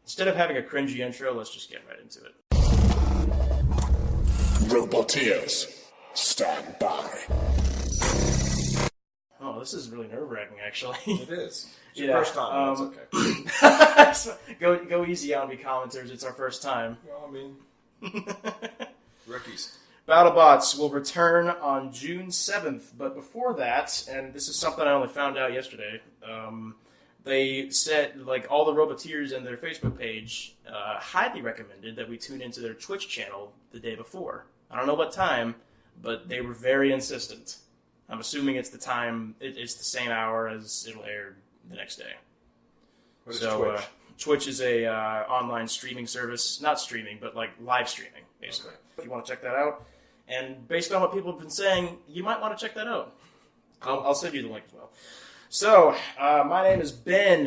instead of having a cringy intro, let's just get right into it. Roboteers, stand by. Oh, this is really nerve-wracking, actually. It is. It's your first time, that's okay. Go easy on me, commenters. It's our first time. Well, I mean, rookies. Battlebots will return on June 7th, but before that, and this is something I only found out yesterday, they said, like, all the Roboteers in their Facebook page highly recommended that we tune into their Twitch channel the day before. I don't know what time, but they were very insistent. I'm assuming it's the time, it's the same hour as it'll air the next day. What is Twitch? Twitch is a online streaming service, not streaming, but like live streaming, basically. Okay. If you want to check that out. And based on what people have been saying, you might want to check that out. I'll send you the link as well. So, my name is Ben.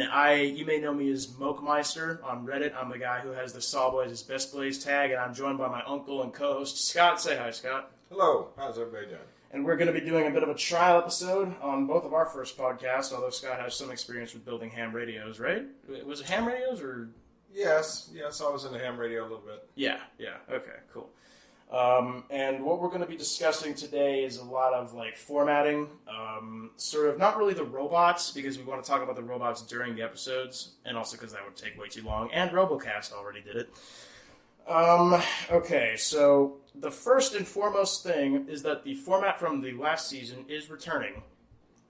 You may know me as Mokemeister on Reddit. I'm the guy who has the Sawboys as Best Blaze tag, and I'm joined by my uncle and co-host, Scott. Say hi, Scott. Hello. How's everybody doing? And we're going to be doing a bit of a trial episode on both of our first podcasts, although Scott has some experience with building ham radios, right? Was it ham radios or...? Yes, I was in the ham radio a little bit. Yeah, okay, cool. And what we're going to be discussing today is a lot of like formatting, sort of not really the robots, because we want to talk about the robots during the episodes, and also because that would take way too long, and Robocast already did it. Okay, so the first and foremost thing is that the format from the last season is returning.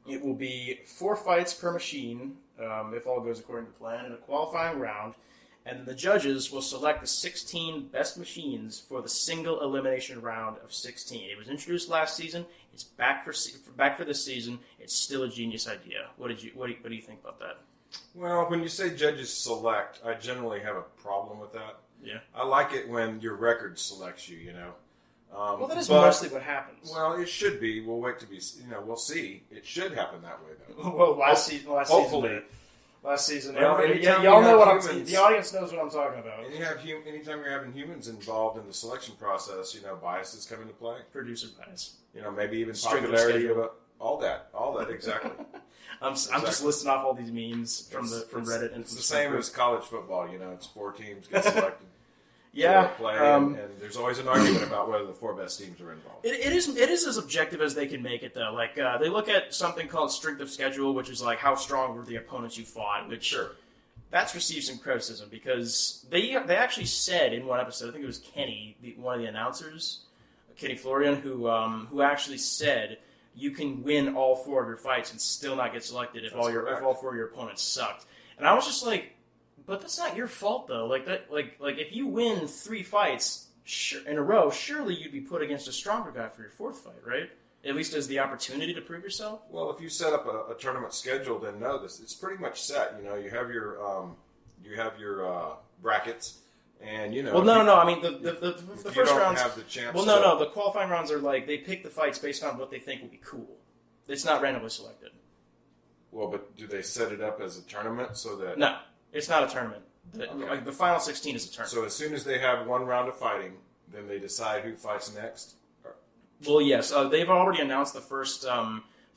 It will be 4 fights per machine, if all goes according to plan, in a qualifying round, and the judges will select the 16 best machines for the single elimination round of 16. It was introduced last season. It's back for this season. It's still a genius idea. What do you think about that? Well, when you say judges select, I generally have a problem with that. Yeah. I like it when your record selects you, you know. Well, that is mostly what happens. Well, it should be. We'll wait to be, we'll see. It should happen that way, though. Well, last season. Last season, y'all know what the audience knows what I'm talking about. And you have anytime you're having humans involved in the selection process, biases come into play. Producer bias. Maybe even popularity of all that, exactly. I'm just listing off all these memes from Reddit. And it's the same as college football. It's 4 teams get selected. Yeah, to play, and there's always an argument about whether the 4 best teams are involved. It is as objective as they can make it, though. Like they look at something called strength of schedule, which is like how strong were the opponents you fought. Which sure, that's received some criticism because they actually said in one episode, I think it was Kenny, one of the announcers, Kenny Florian, who actually said you can win all 4 of your fights and still not get selected if all 4 of your opponents sucked. And I was just like, but that's not your fault, though. Like if you win 3 fights in a row, surely you'd be put against a stronger guy for your 4th fight, right? At least as the opportunity to prove yourself. Well, if you set up a tournament schedule, then no, it's pretty much set. You have your brackets, and Well, no. I mean, the first rounds. Have the chance no. The qualifying rounds are like they pick the fights based on what they think will be cool. It's not randomly selected. Well, but do they set it up as a tournament so that? No. It's not a tournament. The final 16 is a tournament. So as soon as they have one round of fighting, then they decide who fights next? Well, yes. They've already announced the first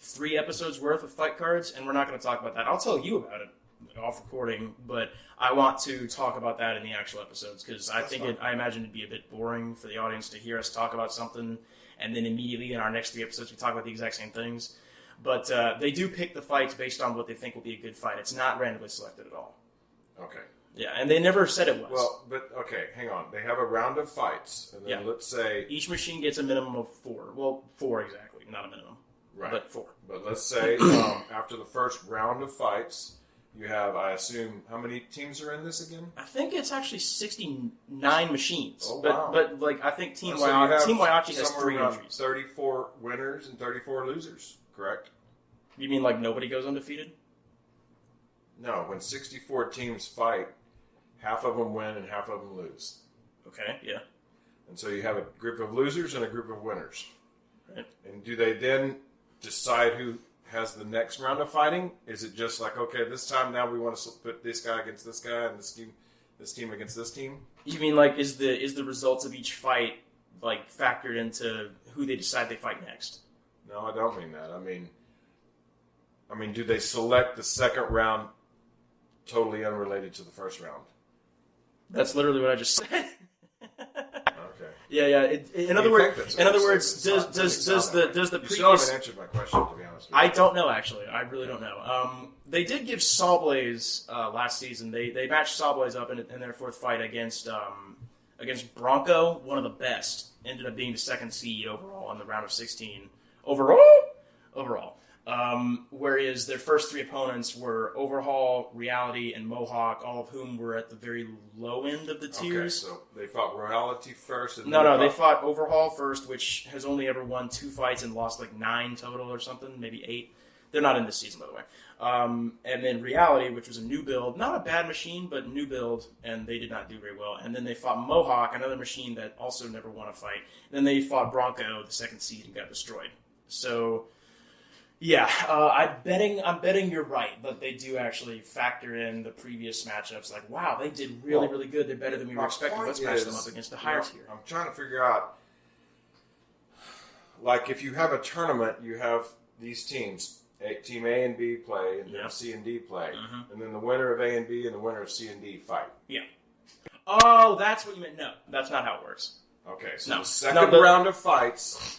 3 episodes worth of fight cards, and we're not going to talk about that. I'll tell you about it off recording, but I want to talk about that in the actual episodes, because I imagine it'd be a bit boring for the audience to hear us talk about something, and then immediately in our next 3 episodes we talk about the exact same things. But they do pick the fights based on what they think will be a good fight. It's not randomly selected at all. Okay. Yeah, and they never said it was. Well, but, okay, hang on. They have a round of fights, and then let's say... Each machine gets a minimum of 4. Well, 4 exactly, not a minimum. Right. But 4. But let's say after the first round of fights, you have, I assume, how many teams are in this again? I think it's actually 69 machines. Oh, wow. But I think Team Waiachi has 3 entries. 34 winners and 34 losers, correct? You mean like nobody goes undefeated? No, when 64 teams fight, half of them win and half of them lose. Okay, yeah. And so you have a group of losers and a group of winners. Right. And do they then decide who has the next round of fighting? Is it just like, okay, this time now we want to put this guy against this guy and this team against this team? You mean like is the results of each fight like factored into who they decide they fight next? No, I don't mean that. I mean, do they select the second round totally unrelated to the first round? That's literally what I just said. Okay. Yeah. In other words, does the You still previous? haven't answered my question, to be honest with you. I don't know, actually. I really don't know. They did give Sawblaze last season. They matched Sawblaze up in their fourth fight against Bronco, one of the best. Ended up being the second seed overall in the round of 16. Overall. Whereas their first three opponents were Overhaul, Reality, and Mohawk, all of whom were at the very low end of the tiers. Okay, so they fought Royalty first. And No, they fought Overhaul first, which has only ever won 2 fights and lost like 9 total or something, maybe 8. They're not in this season, by the way. And then Reality, which was a new build, not a bad machine, but new build, and they did not do very well. And then they fought Mohawk, another machine that also never won a fight. And then they fought Bronco, the second seed, and got destroyed. So, yeah, I'm betting you're right, but they do actually factor in the previous matchups. Like, wow, they did really good. They're better than we were expecting. Let's match them up against the higher tier. I'm trying to figure out, like, if you have a tournament, you have these teams. Team A and B play, and then C and D play. And then the winner of A and B and the winner of C and D fight. Yeah. Oh, that's what you meant. No, that's not how it works. Okay, so No. the second round of fights,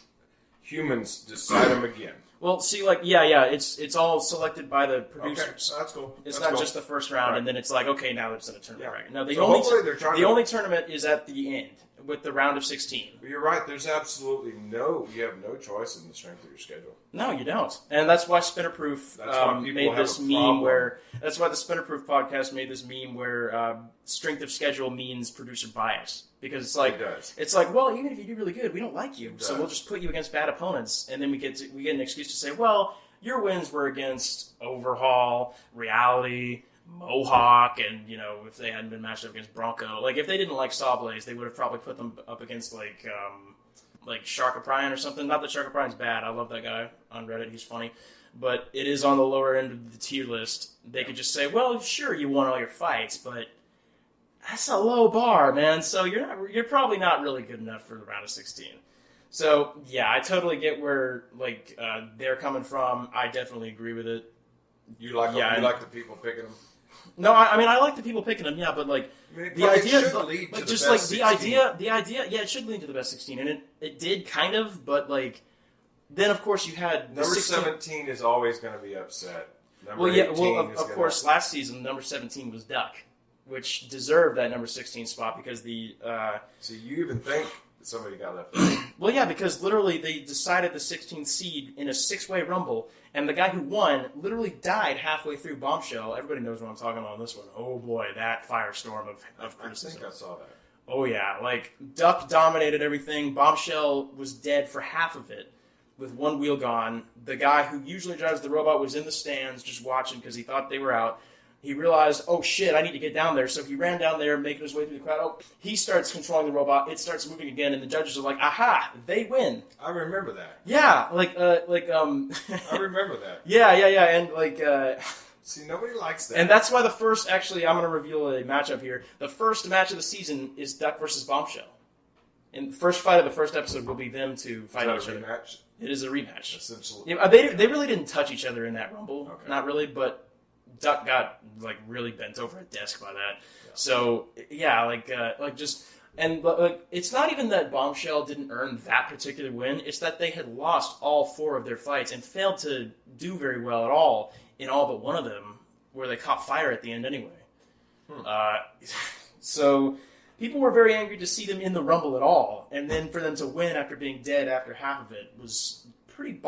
humans decide them again. Well, see, like, yeah, it's all selected by the producers. Okay, so that's cool. It's That's not cool. just the first round, Right. and then it's like, okay, now it's in a tournament Yeah. bracket. No, So hopefully they're trying the to- only tournament is at the end with the round of 16. But you're right. There's absolutely you have no choice in the strength of your schedule. No, you don't, and that's why Spinnerproof That's why people made have this a meme problem. where. That's why the Spinnerproof podcast made this meme where strength of schedule means producer bias, because it's like It does. it's like, well, even if you do really good, we don't like you, It so does. we'll just put you against bad opponents, and then we get an excuse to say, well, your wins were against Overhaul, Reality, Mohawk, and, you know, if they hadn't been matched up against Bronco, like, if they didn't like Sawblaze, they would have probably put them up against, like Shark O'Brien or something. Not that Shark O'Brien's bad. I love that guy on Reddit. He's funny. But it is on the lower end of the tier list. They could just say, well, sure, you won all your fights, but that's a low bar, man. So you're probably not really good enough for the round of 16. So, yeah, I totally get where, like, they're coming from. I definitely agree with it. You like the people picking them. No, I mean, I like the people picking them, yeah, but, like, I mean, the idea, it should lead to the just best like 16. the idea, yeah, it should lead to the best 16, and it did kind of, but, like, then of course you had the Number 16 17 is always going to be upset. Number Well, yeah, 18 well, is of course, last season number 17 was Duck, which deserved that number 16 spot because the. So you even think that somebody got left out? Well, yeah, because literally they decided the 16th seed in a 6-way rumble, and the guy who won literally died halfway through Bombshell. Everybody knows what I'm talking about on this one. Oh boy, that firestorm of I criticism. think I saw that. Oh yeah, like Duck dominated everything. Bombshell was dead for half of it, with one wheel gone. The guy who usually drives the robot was in the stands just watching because he thought they were out. He realized, oh shit, I need to get down there. So he ran down there, making his way through the crowd. Oh, he starts controlling the robot. It starts moving again, and the judges are like, aha, they win. I remember that. Yeah, I remember that. yeah, and like. See, nobody likes that. And that's why the first, actually, I'm going to reveal a matchup here. The first match of the season is Duck versus Bombshell. And the first fight of the first episode will be them to fight each other. Rematch? It is a rematch. Essentially. Yeah, they really didn't touch each other in that rumble. Okay. Not really, but Duck got like really bent over a desk by that. Yeah. So yeah, it's not even that Bombshell didn't earn that particular win. It's that they had lost all 4 of their fights and failed to do very well at all in all but one of them, where they caught fire at the end anyway. So people were very angry to see them in the Rumble at all, and then for them to win after being dead after half of it was pretty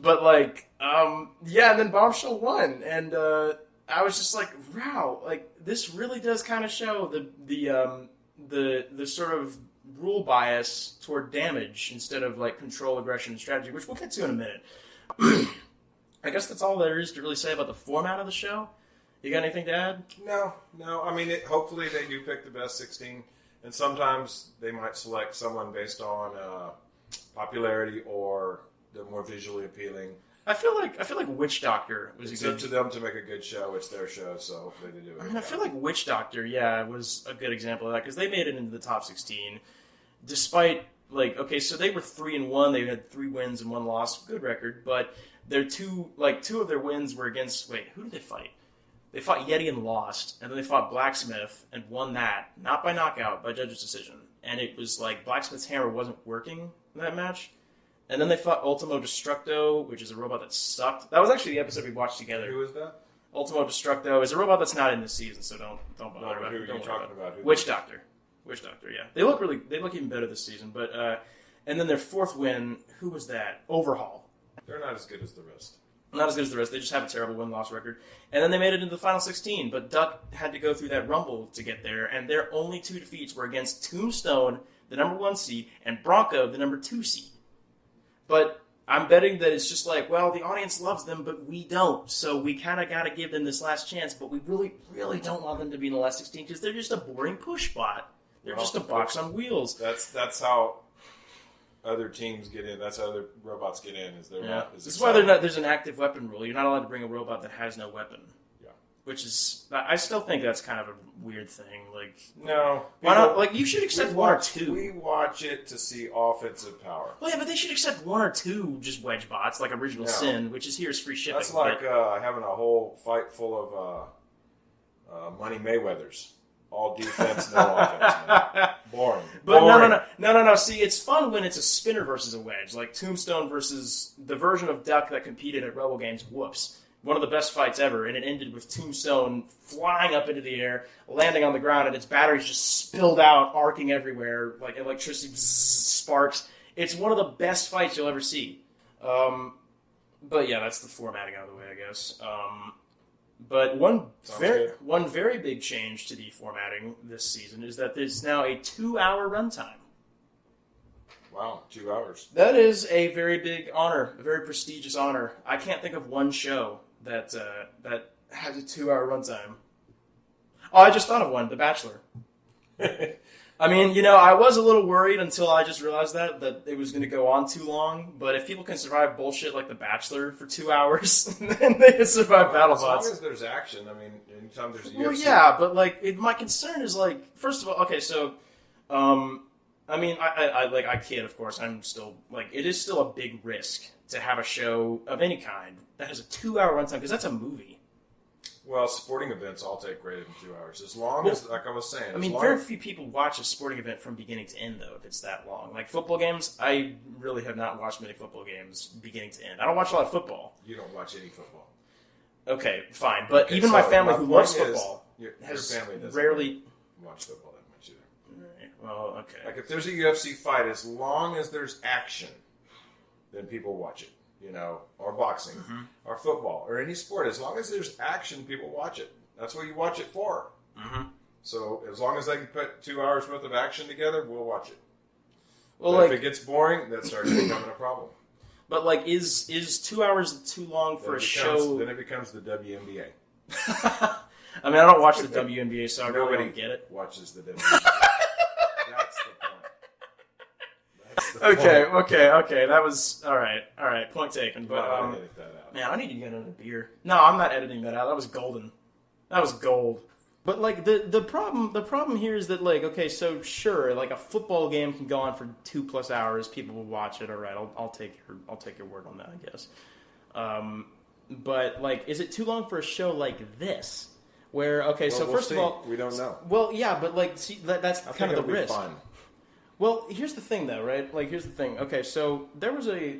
But, like, yeah, and then Bombshell won, and I was just like, wow, like, this really does kind of show the sort of rule bias toward damage instead of, like, control, aggression, and strategy, which we'll get to in a minute. I guess that's all there is to really say about the format of the show. You got anything to add? No. I mean, hopefully they do pick the best 16, and sometimes they might select someone based on popularity or the more visually appealing. I feel like Witch Doctor was It's a good. up to them to make a good show. It's their show, so hopefully they do it. I mean, I feel like Witch Doctor, yeah, was a good example of that because they made it into the top 16, despite like so they were 3-1. They had 3 wins and 1 loss, good record. But their two of their wins were against. Wait, who did they fight? They fought Yeti and lost, and then they fought Blacksmith and won that, not by knockout, by judge's decision. And it was like Blacksmith's hammer wasn't working in that match. And then they fought Ultimo Destructo, which is a robot that sucked. That was actually the episode we watched together. Who is that? Ultimo Destructo is a robot that's not in this season, so don't bother about Who it. are you talking about? Witch Doctor, yeah. They look even better this season. But and then their fourth win, who was that? Overhaul. They're not as good as the rest. Not as good as the rest. They just have a terrible win-loss record. And then they made it into the final 16, but Duck had to go through that rumble to get there, and their only 2 defeats were against Tombstone, the number 1 seed, and Bronco, the number 2 seed. But I'm betting that it's just like, well, the audience loves them, but we don't, so we kind of got to give them this last chance, but we really, really don't want them to be in the last 16 because they're just a boring push bot. They're just a box on wheels. That's how other teams get in. That's how other robots get in. That's why there's an active weapon rule. You're not allowed to bring a robot that has no weapon. Yeah. Which is, I still think that's kind of a weird thing. Like, no, why not? Like, you should accept 1 or 2. We watch it to see offensive power. Well, yeah, but they should accept 1 or 2 just wedge bots, like Original Sin, which is here's free shipping. That's like having a whole fight full of Money Mayweathers. All defense, no offense. Man. Boring. But Boring. No. See, it's fun when it's a spinner versus a wedge, like Tombstone versus the version of Duck that competed at Robo Games. Whoops. One of the best fights ever, and it ended with Tombstone flying up into the air, landing on the ground, and its batteries just spilled out, arcing everywhere, like electricity sparks. It's one of the best fights you'll ever see. But yeah, that's the formatting out of the way, I guess. But one very big change to the formatting this season is that there's now a 2-hour runtime. Wow, 2 hours. That is a very big honor, a very prestigious honor. I can't think of one show that has a 2-hour runtime. Oh, I just thought of one, The Bachelor. I mean, I was a little worried until I just realized that it was going to go on too long. But if people can survive bullshit like The Bachelor for 2 hours, then they can survive Battlebots. As long as there's action. I mean, anytime there's a UFC. Well, yeah, but my concern is first of all, okay, so, I mean, I kid, of course. I'm still it is still a big risk to have a show of any kind that has a 2-hour runtime because that's a movie. Well, sporting events all take greater than 2 hours. As long as, like I was saying... I mean, very few people watch a sporting event from beginning to end, though, if it's that long. Like football games, I really have not watched many football games beginning to end. I don't watch a lot of football. You don't watch any football. Okay, fine. But even my family who loves football has family doesn't rarely... watch football that much either. Right. Well, okay. Like if there's a UFC fight, as long as there's action, then people watch it. Or boxing, or football, or any sport. As long as there's action, people watch it. That's what you watch it for. Mm-hmm. So as long as they can put 2 hours worth of action together, we'll watch it. Well, if it gets boring, that starts becoming a problem. But is 2 hours too long for a show? Then it becomes the WNBA. I mean, I don't watch the WNBA, so I really don't get it. Watches the WNBA. That's the point. Okay. That was all right. Point taken. But edit that out. Man, I need to get another beer. No, I'm not editing that out. That was golden. That was gold. But the problem here is that okay, so sure, a football game can go on for 2+ hours. People will watch it. All right, I'll take your word on that, I guess. But is it too long for a show like this? Where first of all, we don't know. Well, yeah, but see that's kind of the risk. Fun. Well, here's the thing, though, right? Here's the thing. Okay, so there was the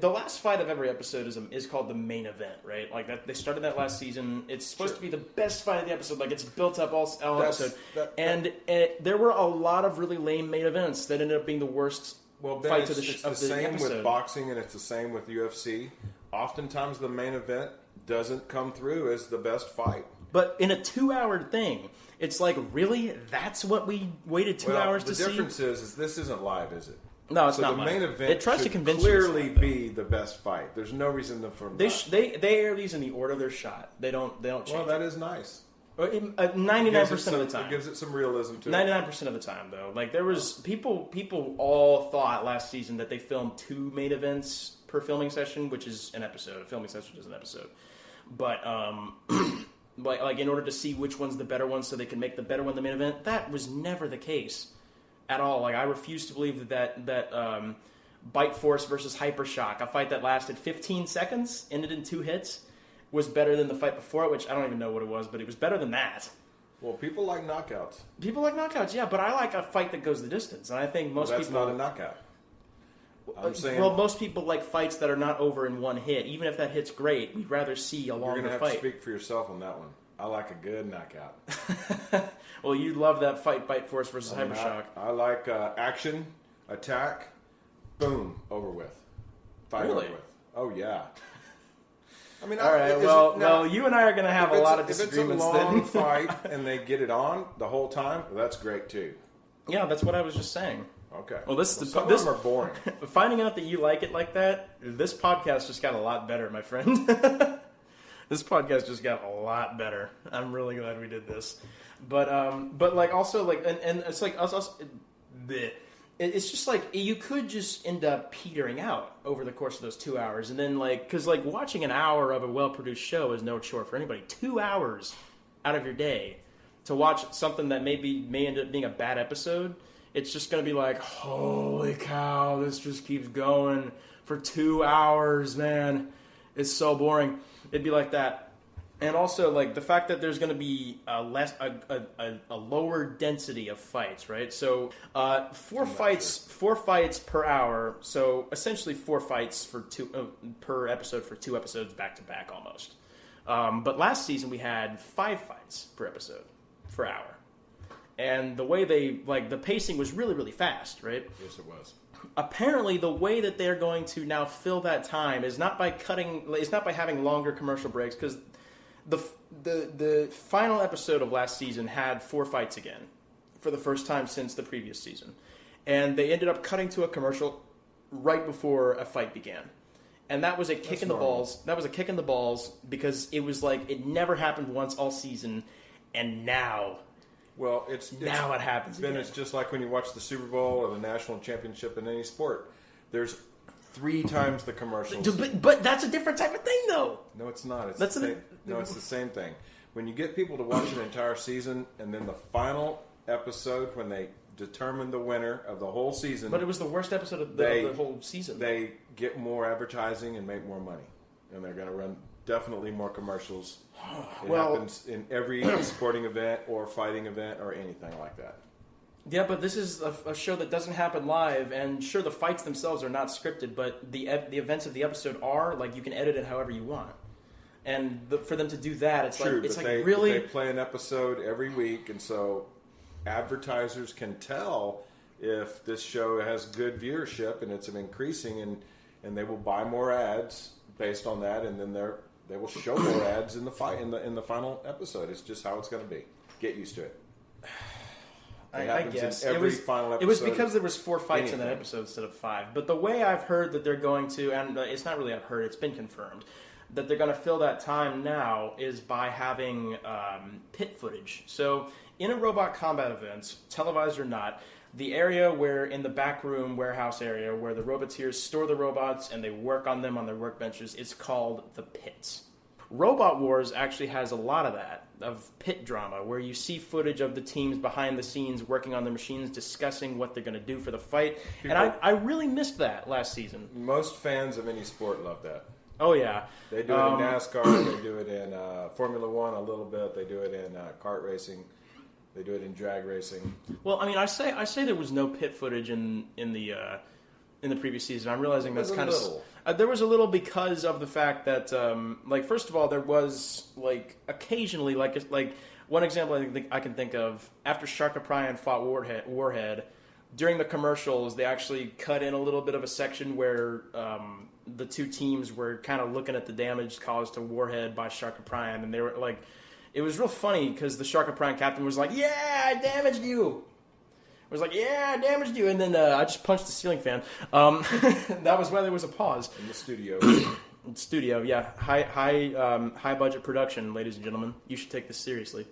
last fight of every episode is called the main event, right? They started that last season. It's supposed to be the best fight of the episode. It's built up all episode. There were a lot of really lame main events that ended up being the worst fights of the episode. It's the same with boxing, and it's the same with UFC. Oftentimes, the main event doesn't come through as the best fight. But in a 2-hour thing, it's really? That's what we waited 2 hours to see? The difference is this isn't live, is it? No, it's not the live. Main event it tries to convince clearly you be the best fight. There's no reason for them they air these in the order they're shot. They don't change. Well, that is nice. 99% of the time. It gives it some realism to 99% of the time, though. There was people all thought last season that they filmed 2 main events per filming session, which is an episode. A filming session is an episode. But in order to see which one's the better one so they can make the better one the main event, that was never the case at all. I refuse to believe that Bite Force versus Hypershock, a fight that lasted 15 seconds, ended in 2 hits, was better than the fight before it, which I don't even know what it was, but it was better than that. Well, people like knockouts. People like knockouts, yeah, but I like a fight that goes the distance, and I think most that's people... not a knockout. I'm saying... Well, most people like fights that are not over in one hit. Even if that hit's great, we'd rather see a longer fight. You're going to have to speak for yourself on that one. I like a good knockout. Well, you love that fight, Bite Force versus Hypershock. I like action, attack, boom, over with. Fight Really? over with. Oh, yeah. I mean, all right, well, you and I are going to have a lot of disagreements then. If it's a long fight and they get it on the whole time, well, that's great too. Yeah, that's what I was just saying. Okay. Well, some of them are boring. Finding out that you like it like that, this podcast just got a lot better, my friend. This podcast just got a lot better. I'm really glad we did this. But like also like and it's like us it's just like you could just end up petering out over the course of those 2 hours, and then like because like watching an hour of a well-produced show is no chore for anybody. 2 hours out of your day to watch something that may end up being a bad episode, it's just going to be like, holy cow, this just keeps going for 2 hours, man. It's so boring. It'd be like that. And also, like, the fact that there's going to be a lower density of fights, right? So, four fights per hour. So, essentially 4 fights for per episode for 2 episodes back to back almost. But last season we had 5 fights per episode per hour. And the way the pacing was really, really fast, right? Yes, it was. Apparently, the way that they're going to now fill that time is not by having longer commercial breaks, because the final episode of last season had 4 fights again for the first time since the previous season, and they ended up cutting to a commercial right before a fight began, and that was a kick in the balls. That was a kick in the balls because it was like it never happened once all season, and now. Well, it's now it happens. Then again. It's just like when you watch the Super Bowl or the national championship in any sport. There's 3 times the commercials. But that's a different type of thing, though. No, it's not. It's the same thing. When you get people to watch an entire season, and then the final episode when they determine the winner of the whole season. But it was the worst episode of the whole season. They get more advertising and make more money, and they're going to run definitely more commercials. It happens in every sporting event or fighting event or anything like that. Yeah, but this is a show that doesn't happen live, and sure, the fights themselves are not scripted, but the events of the episode are. Like, you can edit it however you want. And for them to do that, it's true, like, really... They play an episode every week, and so advertisers can tell if this show has good viewership and it's increasing, and they will buy more ads based on that, and then they will show more ads in the final episode. It's just how it's going to be. Get used to it. I guess final episode. It was because there was 4 fights in that episode instead of 5. But the way I've heard that they're going to, and it's not really I've heard, it's been confirmed, that they're going to fill that time now is by having pit footage. So in a robot combat event, televised or not, the area where in the backroom warehouse area where the Roboteers store the robots and they work on them on their workbenches, it's called the pits. Robot Wars actually has a lot of that, of pit drama, where you see footage of the teams behind the scenes working on their machines, discussing what they're going to do for the fight. And I really missed that last season. Most fans of any sport love that. Oh, yeah. They do it in NASCAR, they do it in Formula One a little bit, they do it in kart racing, they do it in drag racing. Well, I mean, I say there was no pit footage in the previous season. I'm realizing that's kind of there was a little because of the fact that first of all, there was occasionally like one example I can think of after Sharkapryan fought Warhead during the commercials, they actually cut in a little bit of a section where the 2 teams were kind of looking at the damage caused to Warhead by Sharkapryan, and they were like, it was real funny because the Sharkapryan captain was like, "Yeah, I damaged you." I was like, "Yeah, I damaged you," and then I just punched the ceiling fan. That was why there was a pause. In the studio. Studio, yeah. High budget production, ladies and gentlemen. You should take this seriously.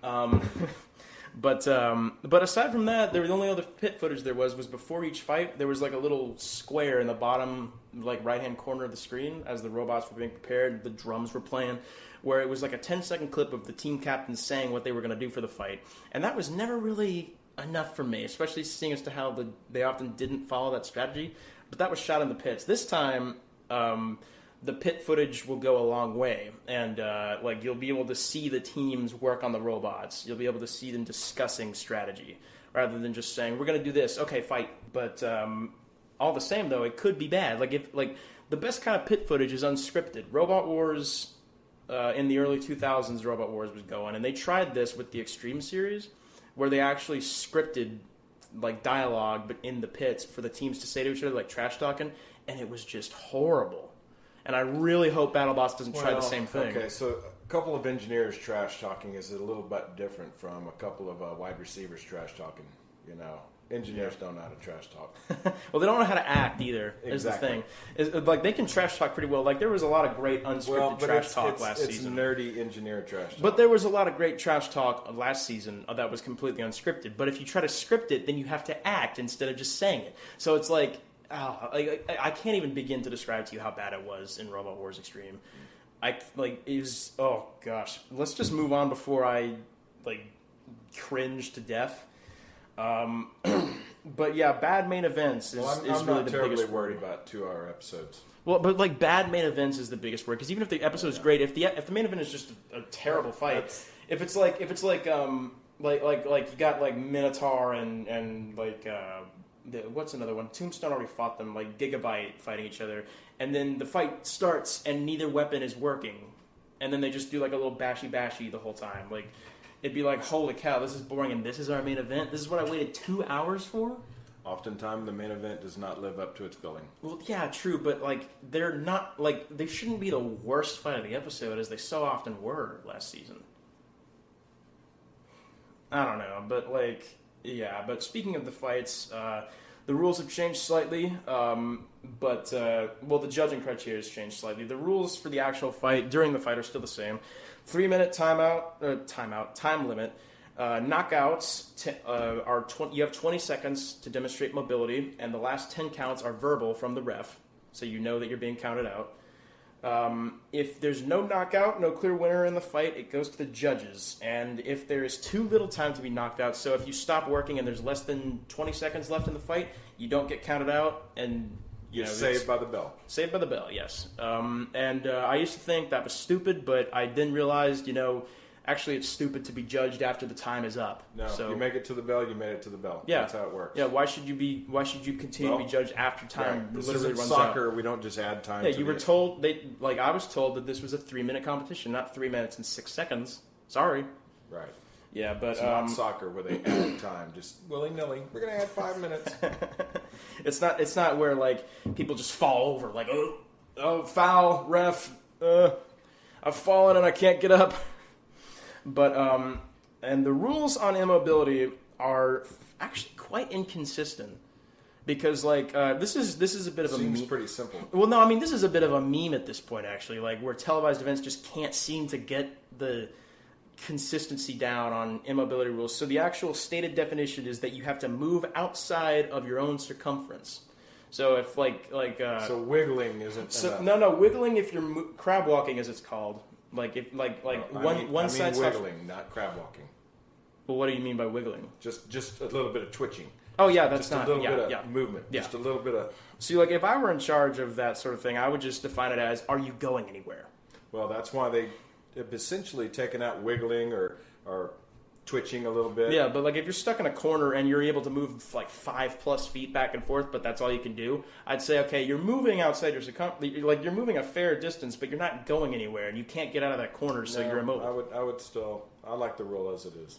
But aside from that, the only other pit footage there was before each fight. There was like a little square in the bottom, right-hand corner of the screen as the robots were being prepared. The drums were playing, where it was like a 10-second clip of the team captains saying what they were going to do for the fight. And that was never really enough for me, especially seeing as to how they often didn't follow that strategy. But that was shot in the pits. This time, the pit footage will go a long way, and like you'll be able to see the teams work on the robots. You'll be able to see them discussing strategy rather than just saying we're going to do this. Okay, fight. But all the same, though, it could be bad. Like the best kind of pit footage is unscripted. Robot Wars in the early 2000s, Robot Wars was going, and they tried this with the Extreme series, where they actually scripted like dialogue, but in the pits for the teams to say to each other, like trash talking, and it was just horrible. And I really hope BattleBots doesn't try the same thing. Okay, so a couple of engineers trash talking is a little bit different from a couple of wide receivers trash talking. You know, engineers don't know how to trash talk. Well, they don't know how to act either. Is Exactly. the thing. Like they can trash talk pretty well. Like there was a lot of great unscripted trash talk last season. It's nerdy engineer trash talk. But there was a lot of great trash talk last season that was completely unscripted. But if you try to script it, then you have to act instead of just saying it. So it's like. I can't even begin to describe to you how bad it was in Robot Wars Extreme. It was, oh gosh. Let's just move on before I cringe to death. But yeah, bad main events is, I'm really not the terribly biggest worried word. about 2-hour episodes. Well, but like bad main events is the biggest word, because even if the episode's great, if the main event is just a terrible fight, if it's like you got like Minotaur and what's another one? Tombstone already fought them, like Gigabyte fighting each other, and then the fight starts and neither weapon is working, and then they just do like a little bashy the whole time. Like it'd be like, holy cow, this is boring, and this is our main event. This is what I waited 2 hours for. Oftentimes, the main event does not live up to its billing. Well, yeah, true, but like they're not like they shouldn't be the worst fight of the episode as they so often were last season. I don't know, but like. Yeah, but speaking of the fights, the rules have changed slightly, but the judging criteria has changed slightly. The rules for the actual fight, during the fight, are still the same. 3-minute time limit. Knockouts you have 20 seconds to demonstrate mobility, and the last 10 counts are verbal from the ref, so you know that you're being counted out. If there's no knockout, no clear winner in the fight, it goes to the judges. And if there is too little time to be knocked out, so if you stop working and there's less than 20 seconds left in the fight, you don't get counted out, and You're saved by the bell. Saved by the bell, yes. I used to think that was stupid, but I then realized, actually it's stupid to be judged after the time is up. No, so, you make it to the bell, you made it to the bell. Yeah. That's how it works. Yeah, why should you continue to be judged after time Right. This literally isn't runs soccer, out? we don't just add time Yeah, to you were the- told I was told that this was a 3-minute competition, not 3 minutes and 6 seconds. Sorry. Right. Yeah, but It's not soccer where they add time, just willy-nilly. We're going to add 5 minutes. it's not where like people just fall over like oh foul ref I've fallen and I can't get up. But and the rules on immobility are actually quite inconsistent because like this is a bit of a Seems meme. pretty simple. Well, no, I mean this is a bit of a meme at this point actually, like where televised events just can't seem to get the consistency down on immobility rules. So the actual stated definition is that you have to move outside of your own circumference. So if So wiggling isn't enough. no, wiggling if you're crab walking as it's called. Like if one side stops. wiggling, not crab walking. Well, what do you mean by wiggling? Just a little bit of twitching. Oh yeah, that's Just not a little bit of yeah. movement. Yeah. Just a little bit of. See, like if I were in charge of that sort of thing, I would just define it as: Are you going anywhere? Well, that's why they have essentially taken out wiggling or twitching a little bit. Yeah, but like if you're stuck in a corner and you're able to move like 5+ feet back and forth, but that's all you can do, I'd say, okay, you're moving outside your circumference. Like you're moving a fair distance, but you're not going anywhere, and you can't get out of that corner, so you're immobile. I would still. I like the rule as it is.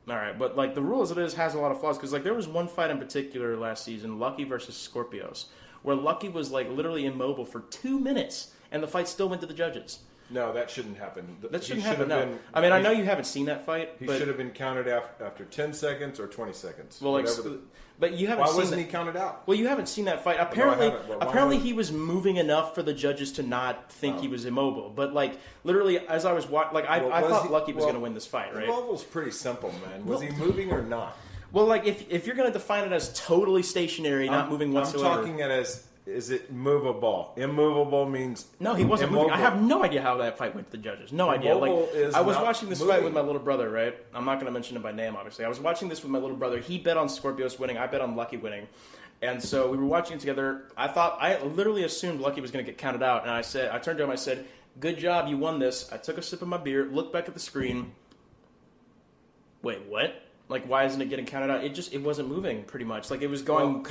All right, but like the rule as it is has a lot of flaws because like there was one fight in particular last season, Lucky versus Scorpios, where Lucky was like literally immobile for 2 minutes, and the fight still went to the judges. No, that shouldn't happen. That shouldn't He should happen. have No, been- I mean I know you haven't seen that fight. He but, should have been counted after 10 seconds or 20 seconds. Well, like, whatever but you haven't why seen wasn't that. he counted out? Well, you haven't seen that fight. I Apparently, haven't, but why apparently would- he was moving enough for the judges to not think he was immobile. But like literally, as I was watching, like I Was thought he- Lucky was well, going to win this fight, right? Immobile's pretty simple, man. Was he moving or not? Well, like if you're going to define it as totally stationary, not moving whatsoever. I'm talking it as, is it movable? Immovable means... No, he wasn't moving. I immobile. have no idea how that fight went to the judges. No idea. Like Immobile is I was not watching this moving. fight with my little brother, right? I'm not going to mention him by name, obviously. I was watching this with my little brother. He bet on Scorpios winning. I bet on Lucky winning. And so we were watching it together. I literally assumed Lucky was going to get counted out. And I turned to him, I said, good job, you won this. I took a sip of my beer, looked back at the screen. Wait, what? Like, why isn't it getting counted out? It wasn't moving pretty much. Like, it was going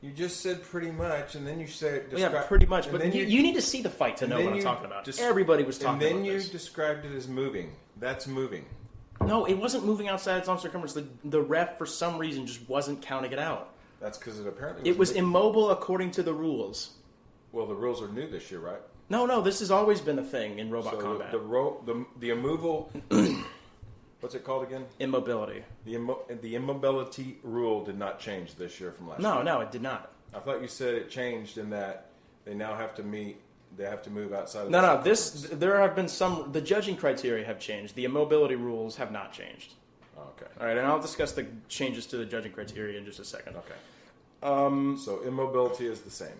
You just said pretty much, and then you said... Yeah, pretty much. But you need to see the fight to know what I'm talking about. Everybody was talking about this. And then you described it as moving. That's moving. No, it wasn't moving outside its own circumference. The ref, for some reason, just wasn't counting it out. That's because it apparently was immobile according to the rules. Well, the rules are new this year, right? No, this has always been a thing in robot combat. The immovable... What's it called again? Immobility. The immobility rule did not change this year from last year. No, it did not. I thought you said it changed in that they now have to meet... They have to move outside of there have been some... The judging criteria have changed. The immobility rules have not changed. Okay. All right, and I'll discuss the changes to the judging criteria in just a second. Okay. So immobility is the same.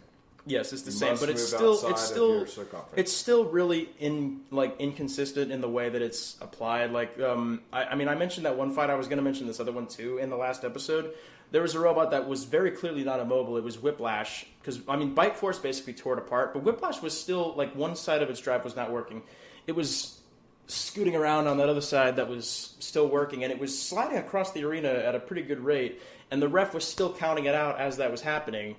Yes, it's the same, but it's still really inconsistent in the way that it's applied. Like, I mentioned that one fight. I was going to mention this other one too in the last episode. There was a robot that was very clearly not immobile. It was Whiplash, because Bite Force basically tore it apart, but Whiplash was still like one side of its drive was not working. It was scooting around on that other side that was still working, and it was sliding across the arena at a pretty good rate, and the ref was still counting it out as that was happening.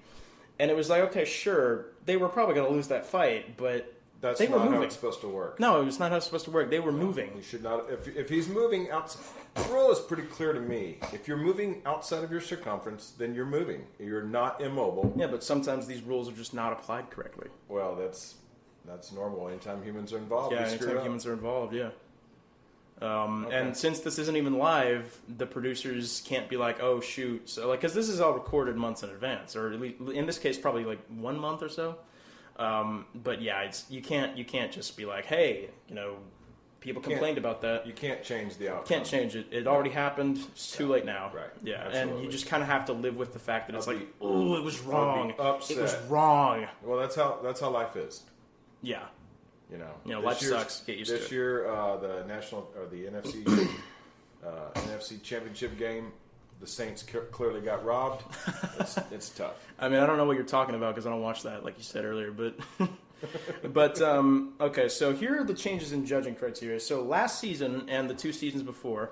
And it was like, okay, sure, they were probably going to lose that fight, but that's they were not moving. How it's supposed to work. No, it was not how it's supposed to work. They were moving. You should not. If he's moving outside, the rule is pretty clear to me. If you're moving outside of your circumference, then you're moving. You're not immobile. Yeah, but sometimes these rules are just not applied correctly. Well, that's normal. Anytime humans are involved, yeah, anytime humans are involved, yeah. And since this isn't even live, the producers can't be like, oh shoot, so because this is all recorded months in advance, or at least in this case probably like 1 month or so. But yeah, you can't just be like, hey, people complained about that. You can't change the outcome. Can't change it. It already happened. It's too late now. Right. Yeah, Absolutely. and you just kind of have to live with the fact that it's like, oh, it was wrong. Upset. It was wrong. Well, that's how life is. Yeah. Life sucks. Get used to it. This year, the national or the NFC NFC Championship game, the Saints clearly got robbed. It's tough. I don't know what you're talking about because I don't watch that, like you said earlier. But okay. So here are the changes in judging criteria. So last season and the 2 seasons before,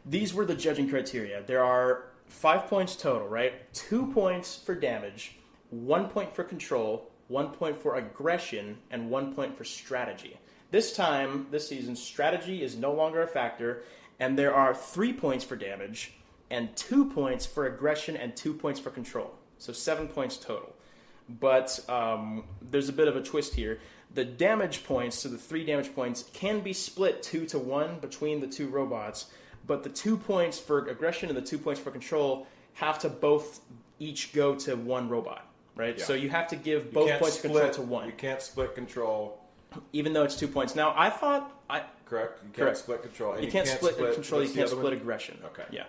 these were the judging criteria. There are 5 points total, right? 2 points for damage, 1 point for control, 1 point for aggression, and 1 point for strategy. This season, strategy is no longer a factor, and there are 3 points for damage, and 2 points for aggression, and 2 points for control. So 7 points total. But there's a bit of a twist here. The damage points, so the 3 damage points, can be split 2-1 between the 2 robots, but the 2 points for aggression and the 2 points for control have to both each go to 1 robot. Right, yeah. So you have to give both points of control to 1. You can't split control, even though it's 2 points. Now, I thought correct. You can't split control. And you can't split control. You can't split aggression. Okay. Yeah.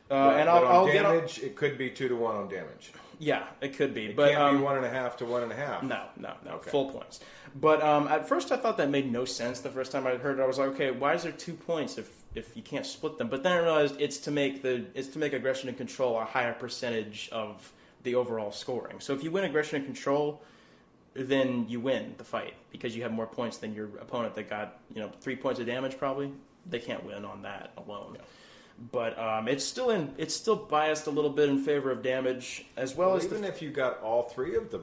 And I'll get damage. It could be 2-1 on damage. Yeah, it could be. It but can't be 1.5 to 1.5. No. Okay. Full points. But at first, I thought that made no sense. The first time I heard it, I was like, okay, why is there 2 points if you can't split them? But then I realized it's to make aggression and control a higher percentage of the overall scoring. So if you win aggression and control, then you win the fight because you have more points than your opponent that got 3 points of damage. Probably they can't win on that alone. Yeah. But it's still biased a little bit in favor of damage as well as even if you got all 3 of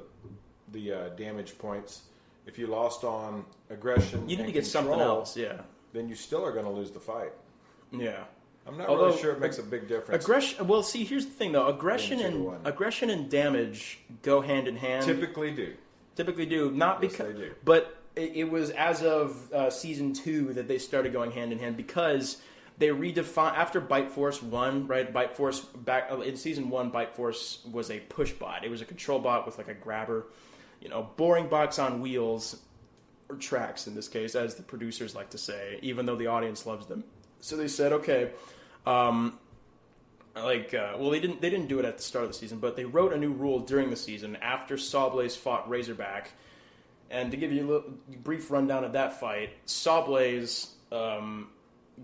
the damage points, if you lost on aggression, you need to get control, something else. Yeah, then you still are going to lose the fight. Yeah. I'm not really sure it makes a big difference. Aggression. Well, see, here's the thing, though. Aggression and damage go hand in hand. Typically do. Not yes, because, they do. But it was as of season 2 that they started going hand in hand because they redefined after Bite Force 1. Right, Bite Force back in season 1. Bite Force was a push bot. It was a control bot with like a grabber, boring bots on wheels or tracks in this case, as the producers like to say, even though the audience loves them. So they said, okay. They didn't do it at the start of the season, but they wrote a new rule during the season after Sawblaze fought Razorback. And to give you a brief rundown of that fight, Sawblaze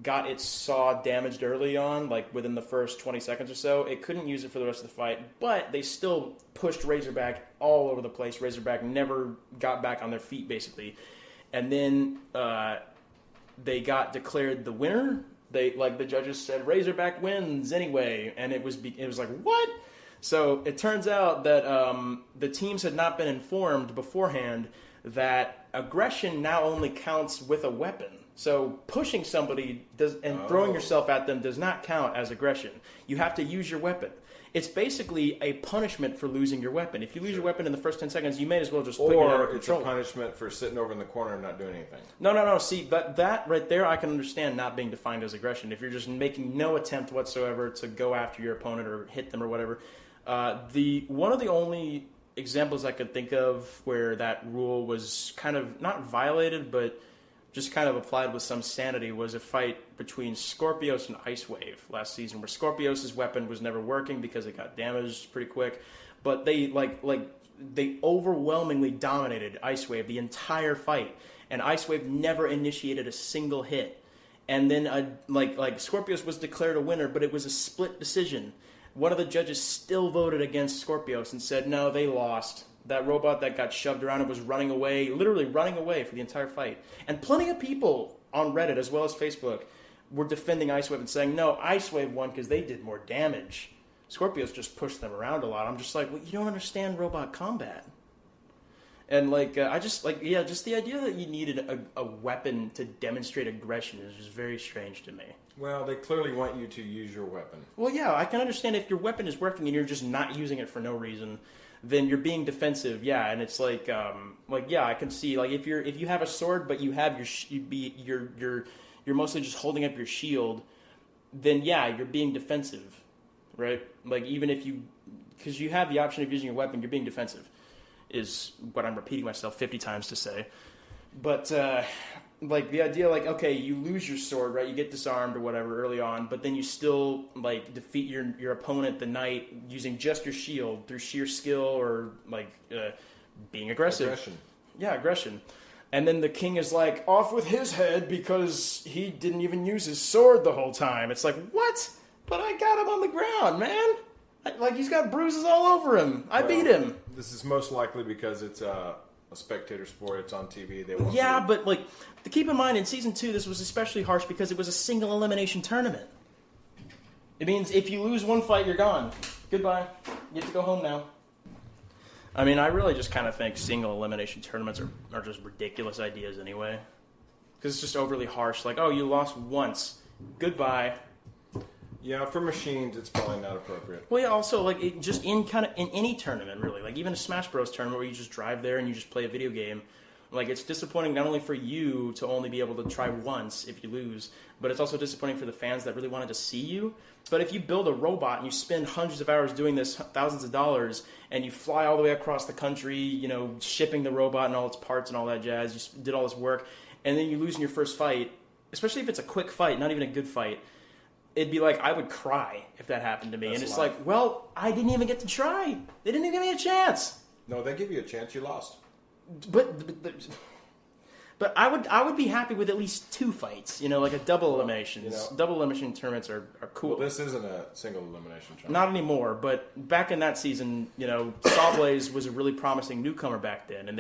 got its saw damaged early on, like within the first 20 seconds or so, it couldn't use it for the rest of the fight, but they still pushed Razorback all over the place. Razorback never got back on their feet, basically. And then they got declared the winner. The judges said, Razorback wins anyway, and it was like, what? So it turns out that the teams had not been informed beforehand that aggression now only counts with a weapon. So pushing somebody throwing yourself at them does not count as aggression. You have to use your weapon. It's basically a punishment for losing your weapon. If you lose your weapon in the first 10 seconds, you may as well just put it under control. Or it's a punishment for sitting over in the corner and not doing anything. No. See, that right there, I can understand not being defined as aggression. If you're just making no attempt whatsoever to go after your opponent or hit them or whatever. One of the only examples I could think of where that rule was kind of not violated, but just kind of applied with some sanity was a fight between Scorpios and Ice Wave last season, where Scorpios' weapon was never working because it got damaged pretty quick. But they they overwhelmingly dominated Ice Wave the entire fight, and Ice Wave never initiated a single hit. And then Scorpios was declared a winner, but it was a split decision. One of the judges still voted against Scorpios and said, no, they lost. That robot that got shoved around and was running away, literally running away for the entire fight. And plenty of people on Reddit as well as Facebook were defending Ice Wave and saying, no, Ice Wave won because they did more damage. Scorpios just pushed them around a lot. I'm just like, well, you don't understand robot combat. And just the idea that you needed a weapon to demonstrate aggression is just very strange to me. Well, they clearly want you to use your weapon. Well, yeah, I can understand if your weapon is working and you're just not using it for no reason, then you're being defensive. Yeah, and it's I can see if you have a sword but you have you're mostly just holding up your shield, then yeah, you're being defensive, right? Like even if because you have the option of using your weapon, you're being defensive, is what I'm repeating myself 50 times to say. But the idea, okay, you lose your sword, right? You get disarmed or whatever early on, but then you still defeat your opponent the night using just your shield through sheer skill or being aggressive. Aggression. Yeah, aggression. And then the king is off with his head because he didn't even use his sword the whole time. It's like, what? But I got him on the ground, man. He's got bruises all over him. I beat him. This is most likely because it's a spectator sport. It's on TV. But to keep in mind, in Season 2, this was especially harsh because it was a single elimination tournament. It means if you lose one fight, you're gone. Goodbye. You have to go home now. I mean, I really just kind of think single elimination tournaments are just ridiculous ideas anyway. Because it's just overly harsh. You lost once. Goodbye. Yeah, for machines, it's probably not appropriate. Well, yeah, also, just in any tournament, really. Even a Smash Bros. Tournament where you just drive there and you just play a video game. It's disappointing not only for you to only be able to try once if you lose, but it's also disappointing for the fans that really wanted to see you. But if you build a robot and you spend hundreds of hours doing this, thousands of dollars, and you fly all the way across the country, shipping the robot and all its parts and all that jazz, you did all this work, and then you lose in your first fight, especially if it's a quick fight, not even a good fight, it'd be I would cry if that happened to me. That's and it's life. Well, I didn't even get to try. They didn't even give me a chance. No, they give you a chance. You lost. But I would be happy with at least 2 fights, a double elimination. Double elimination tournaments are cool. Well, this isn't a single elimination tournament. Not anymore, but back in that season, Sawblaze was a really promising newcomer back then, and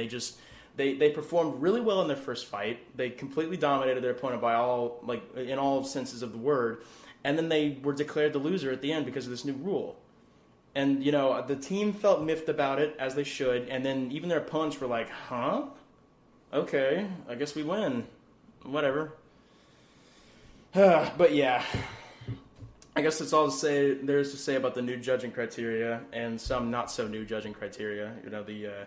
they performed really well in their first fight. They completely dominated their opponent by in all senses of the word, and then they were declared the loser at the end because of this new rule. And, the team felt miffed about it, as they should, and then even their opponents were like, huh? Okay, I guess we win. Whatever. But yeah, I guess that's all there is to say about the new judging criteria and some not so new judging criteria, the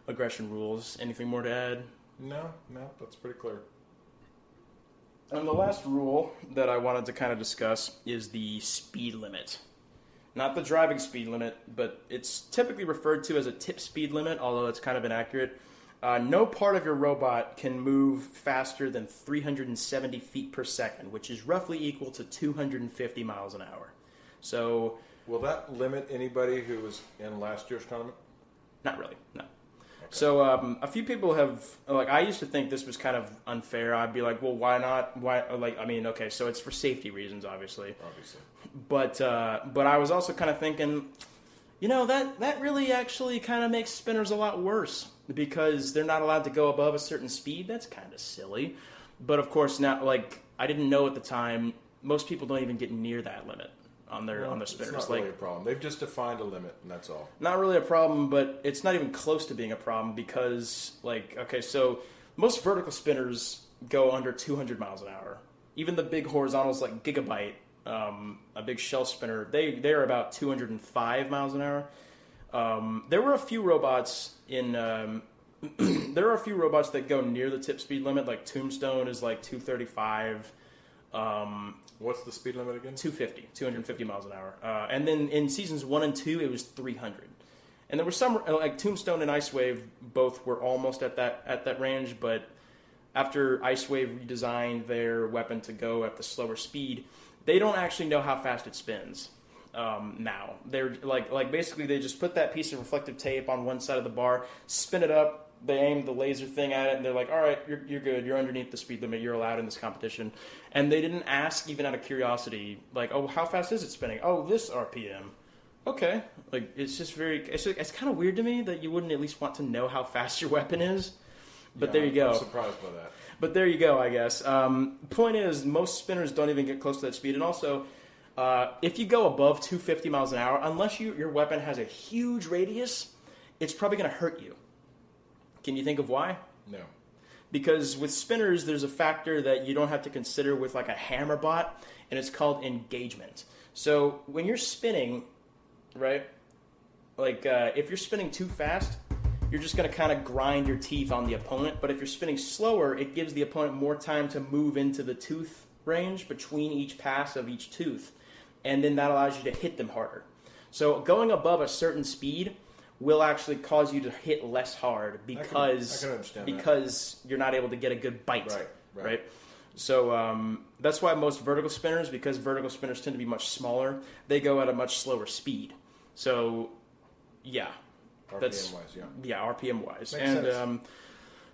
aggression rules. Anything more to add? No, that's pretty clear. And the last rule that I wanted to kind of discuss is the speed limit. Not the driving speed limit, but it's typically referred to as a tip speed limit, although it's kind of inaccurate. No part of your robot can move faster than 370 feet per second, which is roughly equal to 250 miles an hour. So, will that limit anybody who was in last year's tournament? Not really, no. So a few people have, like, I used to think this was kind of unfair. I'd be like, well, why not? Why? Like, I mean, okay, so it's for safety reasons, obviously. But I was also kind of thinking, that really actually kind of makes spinners a lot worse because they're not allowed to go above a certain speed. That's kind of silly. But of course, now, like, I didn't know at the time, most people don't even get near that limit on their spinners. It's not really a problem. They've just defined a limit, and that's all. Not really a problem, but it's not even close to being a problem because, like, okay, so most vertical spinners go under 200 miles an hour. Even the big horizontals like Gigabyte, a big shell spinner, they're about 205 miles an hour. There were a few robots there are a few robots that go near the tip speed limit, like Tombstone is like 235. What's the speed limit again? 250 miles an hour. And then in seasons 1 and 2, it was 300. And there were some, like Tombstone and Ice Wave, both were almost at that range, but after Ice Wave redesigned their weapon to go at the slower speed, they don't actually know how fast it spins now. They're like basically they just put that piece of reflective tape on one side of the bar, spin it up, they aim the laser thing at it, and they're like, all right, you're good. You're underneath the speed limit. You're allowed in this competition. And they didn't ask, even out of curiosity, like, oh, how fast is it spinning? Oh, this RPM. Okay. Like, it's just it's kind of weird to me that you wouldn't at least want to know how fast your weapon is. But there you go. I'm surprised by that. But there you go, I guess. Point is, most spinners don't even get close to that speed. And also, if you go above 250 miles an hour, unless your weapon has a huge radius, it's probably going to hurt you. Can you think of why? No. Because with spinners, there's a factor that you don't have to consider with like a hammer bot, and it's called engagement. So when you're spinning, right, like if you're spinning too fast, you're just going to kind of grind your teeth on the opponent. But if you're spinning slower, it gives the opponent more time to move into the tooth range between each pass of each tooth. And then that allows you to hit them harder. So going above a certain speed will actually cause you to hit less hard because you're not able to get a good bite, right? So that's why most vertical spinners, because vertical spinners tend to be much smaller, they go at a much slower speed. So, yeah. RPM-wise. Makes sense.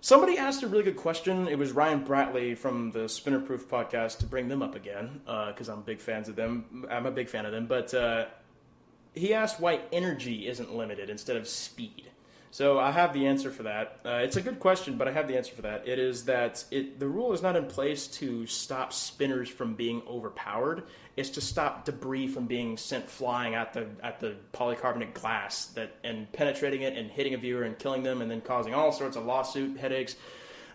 Somebody asked a really good question. It was Ryan Bratley from the Spinner Proof podcast, to bring them up again, because I'm big fans of them. I'm a big fan of them, but he asked why energy isn't limited instead of speed. So I have the answer for that. It's a good question, but I have the answer for that. It is that the rule is not in place to stop spinners from being overpowered. It's to stop debris from being sent flying at the polycarbonate glass and penetrating it and hitting a viewer and killing them and then causing all sorts of lawsuit headaches.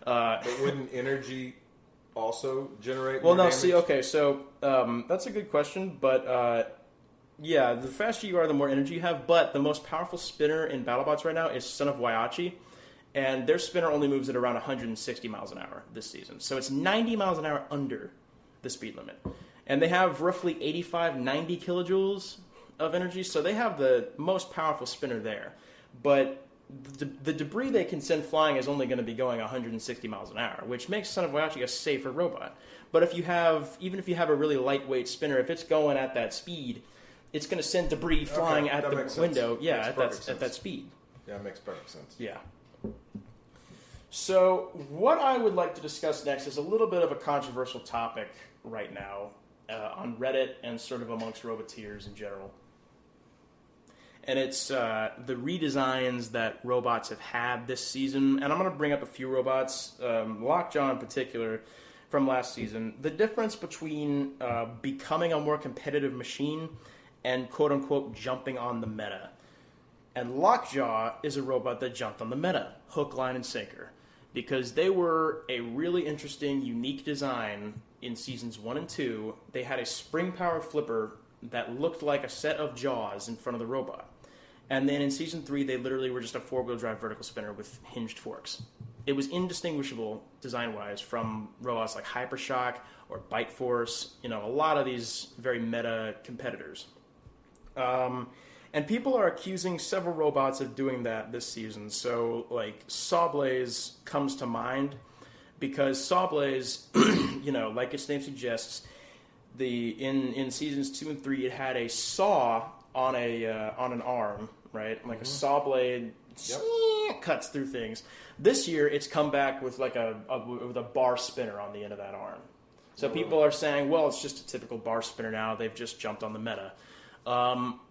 But wouldn't energy also generate more damage? See, okay, so that's a good question, but yeah, the faster you are, the more energy you have, but the most powerful spinner in Battlebots right now is Son of Waiachi, and their spinner only moves at around 160 miles an hour this season. So it's 90 miles an hour under the speed limit. And they have roughly 85, 90 kilojoules of energy, so they have the most powerful spinner there. But the debris they can send flying is only going to be going 160 miles an hour, which makes Son of Waiachi a safer robot. But even if you have a really lightweight spinner, if it's going at that speed, it's going to send debris flying at the window. Yeah, at that speed. Yeah, it makes perfect sense. Yeah. So what I would like to discuss next is a little bit of a controversial topic right now on Reddit and sort of amongst Roboteers in general. And it's the redesigns that robots have had this season. And I'm going to bring up a few robots, Lockjaw in particular, from last season. The difference between becoming a more competitive machine and quote-unquote jumping on the meta. And Lockjaw is a robot that jumped on the meta, hook, line, and sinker, because they were a really interesting, unique design in seasons 1 and 2. They had a spring-powered flipper that looked like a set of jaws in front of the robot. And then in season 3, they literally were just a four-wheel drive vertical spinner with hinged forks. It was indistinguishable design-wise from robots like Hypershock or Bite Force, a lot of these very meta competitors. And people are accusing several robots of doing that this season. So, like, Sawblaze comes to mind because Sawblaze, like its name suggests, in seasons 2 and 3, it had a saw on an arm, right? Like a saw blade cuts through things. This year, it's come back with like with a bar spinner on the end of that arm. So people are saying, well, it's just a typical bar spinner now. They've just jumped on the meta.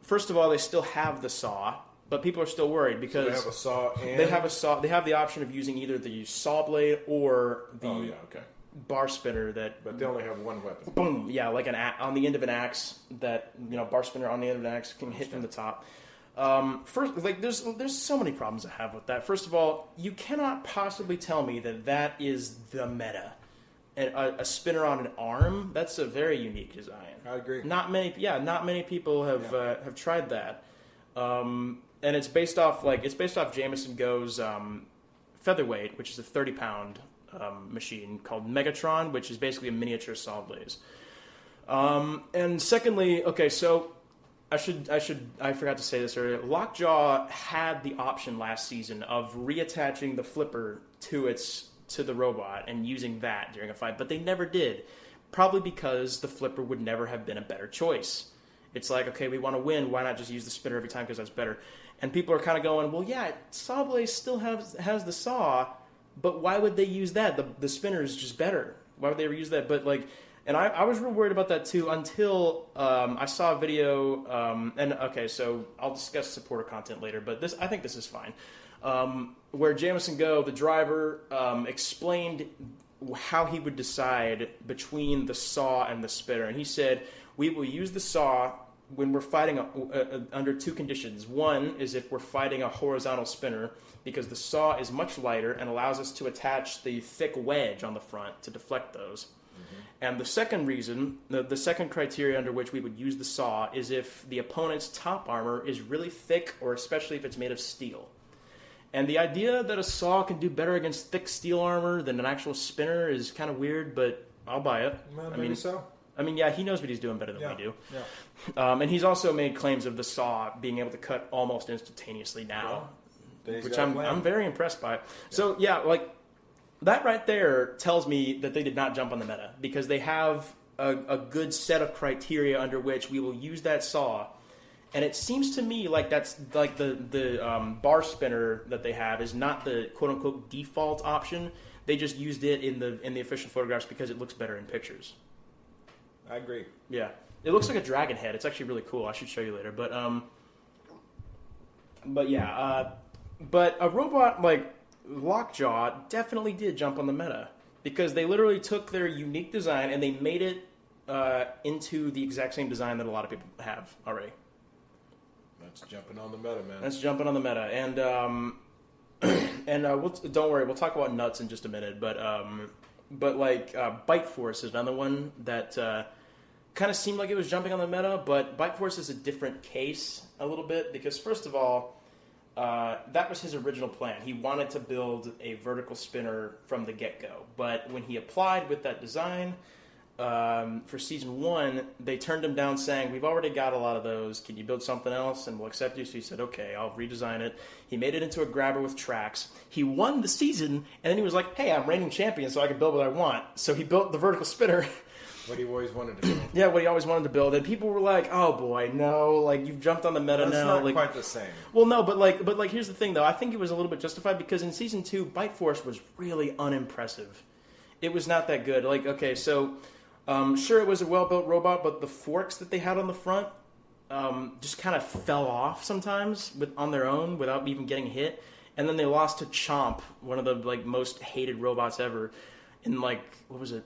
First of all, they still have the saw, but people are still worried because they have a saw. And... They have the option of using either the saw blade or the bar spinner. But they only have one weapon. Boom! Yeah, like on the end of an axe. That bar spinner on the end of an axe can hit from the top. First, like there's so many problems I have with that. First of all, you cannot possibly tell me that is the meta. And a spinner on an arm, that's a very unique design. I agree. Not many people have tried that. And it's based off Jameson Go's featherweight, which is a 30-pound machine called Megatron, which is basically a miniature saw blade. And secondly, so I forgot to say this earlier. Lockjaw had the option last season of reattaching the flipper to the robot and using that during a fight, but they never did. Probably because the flipper would never have been a better choice. It's like, okay, we want to win, why not just use the spinner every time because that's better? And people are kind of going, well, yeah, Saw Blade still has the saw, but why would they use that? The spinner is just better. Why would they ever use that? But like, and I was real worried about that too until I saw a video, so I'll discuss supporter content later, but I think this is fine. Where Jameson Go, the driver, explained how he would decide between the saw and the spinner. And he said, we will use the saw when we're fighting under two conditions. One is if we're fighting a horizontal spinner, because the saw is much lighter and allows us to attach the thick wedge on the front to deflect those. Mm-hmm. And the second reason, the second criteria under which we would use the saw is if the opponent's top armor is really thick, or especially if it's made of steel. And the idea that a saw can do better against thick steel armor than an actual spinner is kind of weird, but I'll buy it. Well, maybe so. I mean, yeah, he knows what he's doing better than we do. Yeah. And he's also made claims of the saw being able to cut almost instantaneously now, which I'm very impressed by. Yeah. So, yeah, like, that right there tells me that they did not jump on the meta, because they have a good set of criteria under which we will use that saw. And it seems to me like that's like the bar spinner that they have is not the quote unquote default option. They just used it in the official photographs because it looks better in pictures. I agree. Yeah, it looks like a dragon head. It's actually really cool. I should show you later. But a robot like Lockjaw definitely did jump on the meta, because they literally took their unique design and they made it into the exact same design that a lot of people have already. That's jumping on the meta, man. That's jumping on the meta, and don't worry, we'll talk about nuts in just a minute. But Bite Force is another one that kind of seemed like it was jumping on the meta, but Bite Force is a different case a little bit, because first of all, that was his original plan. He wanted to build a vertical spinner from the get-go, but when he applied with that design for Season 1, they turned him down saying, we've already got a lot of those, can you build something else and we'll accept you? So he said, okay, I'll redesign it. He made it into a grabber with tracks. He won the season, and then he was like, hey, I'm reigning champion, so I can build what I want. So he built the vertical spinner. What he always wanted to build. Yeah, what he always wanted to build. And people were like, oh boy, no, like, you've jumped on the meta now. That's not like, quite the same. Well, no, but here's the thing, though. I think it was a little bit justified, because in Season 2, Bite Force was really unimpressive. It was not that good. Like, okay, so... sure, it was a well-built robot, but the forks that they had on the front just kind of fell off sometimes on their own without even getting hit. And then they lost to Chomp, one of the most hated robots ever, in what was it?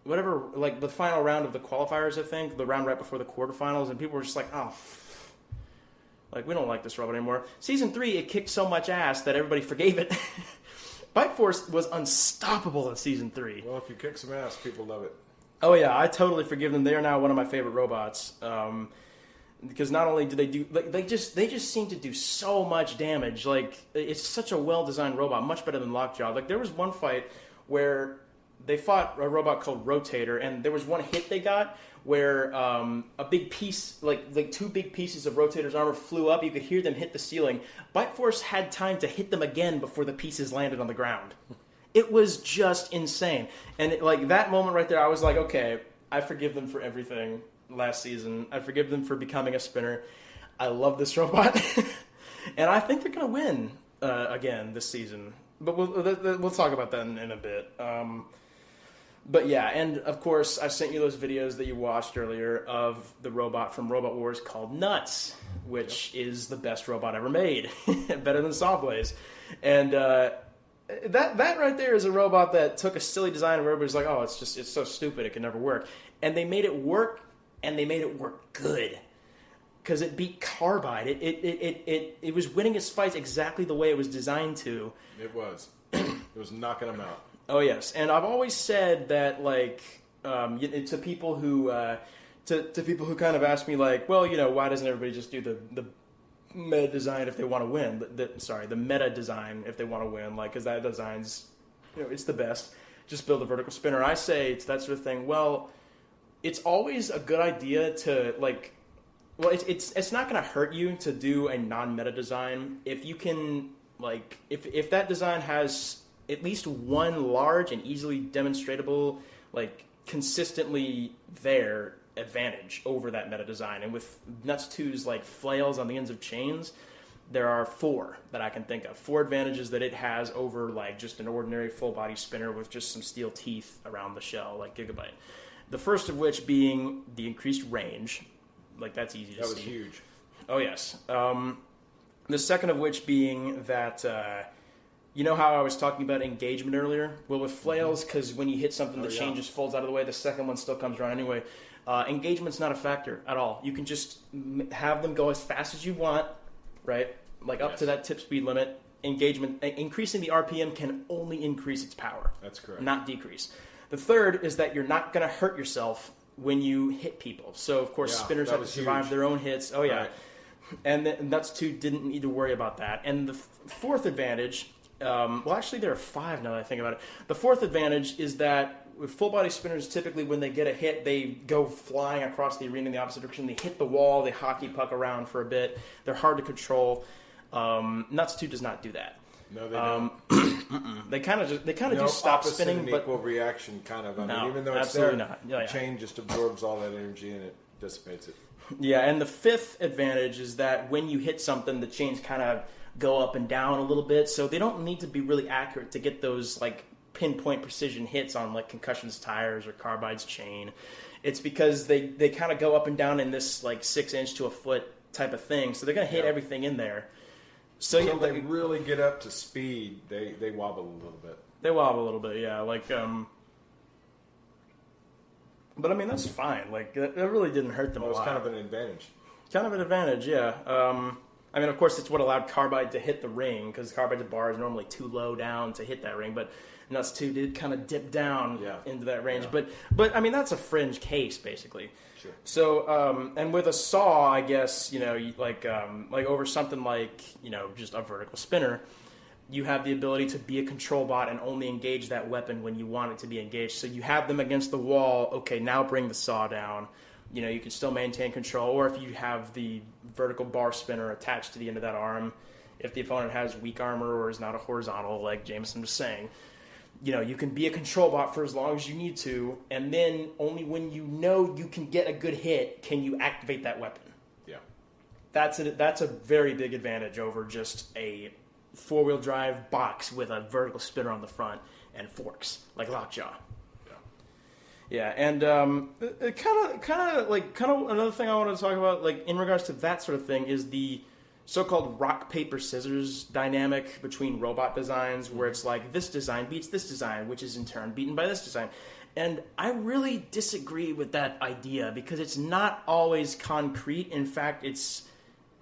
Whatever, the final round of the qualifiers, I think, the round right before the quarterfinals, and people were just like, oh, we don't like this robot anymore. Season 3, it kicked so much ass that everybody forgave it. Bite Force was unstoppable in Season 3. Well, if you kick some ass, people love it. Oh yeah, I totally forgive them. They are now one of my favorite robots, because not only do they do, they just seem to do so much damage. Like, it's such a well-designed robot, much better than Lockjaw. Like, there was one fight where they fought a robot called Rotator, and there was one hit they got where a big piece, like two big pieces of Rotator's armor flew up. You could hear them hit the ceiling. Bite Force had time to hit them again before the pieces landed on the ground. It was just insane. And that moment right there, I was like, okay, I forgive them for everything last season. I forgive them for becoming a spinner. I love this robot. And I think they're going to win again this season. But we'll talk about that in a bit. But yeah, and of course, I sent you those videos that you watched earlier of the robot from Robot Wars called Nuts, which is the best robot ever made, better than Sawblaze. And that right there is a robot that took a silly design where everybody's like, oh, it's so stupid, it can never work. And they made it work, and they made it work good. Because it beat Carbide. It was winning its fights exactly the way it was designed to. It was. It was knocking them out. Oh yes, and I've always said that, like, to people who kind of ask me, like, well, why doesn't everybody just do the meta design if they want to win? The meta design if they want to win, like, because that design's, it's the best. Just build a vertical spinner. I say to that sort of thing. Well, it's always a good idea to, like. Well, it's not going to hurt you to do a non-meta design if you can, like, if that design has at least one large and easily demonstrable, like, consistently there advantage over that meta design. And with Nuts 2's, like, flails on the ends of chains, there are 4 that I can think of. 4 advantages that it has over, like, just an ordinary full-body spinner with just some steel teeth around the shell, like Gigabyte. The first of which being the increased range. Like, that's easy to see. That was huge. Oh, yes. The second of which being that, how I was talking about engagement earlier? Well, with flails, because when you hit something, the chain just folds out of the way, the second one still comes around anyway. Engagement's not a factor at all. You can just have them go as fast as you want, right? Like, up to that tip speed limit. Engagement, increasing the RPM can only increase its power. That's correct. Not decrease. The third is that you're not going to hurt yourself when you hit people. So, of course, spinners have to survive their own hits. Oh, yeah. Right. And Nuts 2 didn't need to worry about that. And the fourth advantage, well, actually, there are 5 now that I think about it. The fourth advantage is that with full-body spinners, typically when they get a hit, they go flying across the arena in the opposite direction. They hit the wall. They hockey puck around for a bit. They're hard to control. Nuts 2 does not do that. No, they don't. They kind of do stop spinning, but equal reaction kind of. No, even though it's absolutely there, not. Yeah, the chain just absorbs all that energy and it dissipates it. Yeah, and the fifth advantage is that when you hit something, the chains kind of go up and down a little bit, so they don't need to be really accurate to get those, like, pinpoint precision hits on, like, Concussion's tires or Carbide's chain. It's because they kind of go up and down in this, like, 6-inch to a foot type of thing, so they're going to hit everything in there. So until they really get up to speed, they wobble a little bit. They wobble a little bit, yeah. Like, but I mean, that's fine. Like, that really didn't hurt them a lot. It was kind of an advantage. Kind of an advantage, yeah. I mean, of course, it's what allowed Carbide to hit the ring, because Carbide's bar is normally too low down to hit that ring, but Nuts 2 did kind of dip down into that range. Yeah. But I mean, that's a fringe case, basically. Sure. So, and with a saw, I guess, like over something like, just a vertical spinner, you have the ability to be a control bot and only engage that weapon when you want it to be engaged. So you have them against the wall. Okay, now bring the saw down. You can still maintain control. Or if you have the vertical bar spinner attached to the end of that arm, if the opponent has weak armor or is not a horizontal, like Jameson was saying, you can be a control bot for as long as you need to, and then only when you can get a good hit can you activate that weapon. Yeah. That's a very big advantage over just a four-wheel drive box with a vertical spinner on the front and forks, like Lockjaw. Yeah, and kind of another thing I wanted to talk about, like, in regards to that sort of thing, is the so-called rock, paper, scissors dynamic between robot designs, where it's like this design beats this design, which is in turn beaten by this design. And I really disagree with that idea, because it's not always concrete. In fact, it's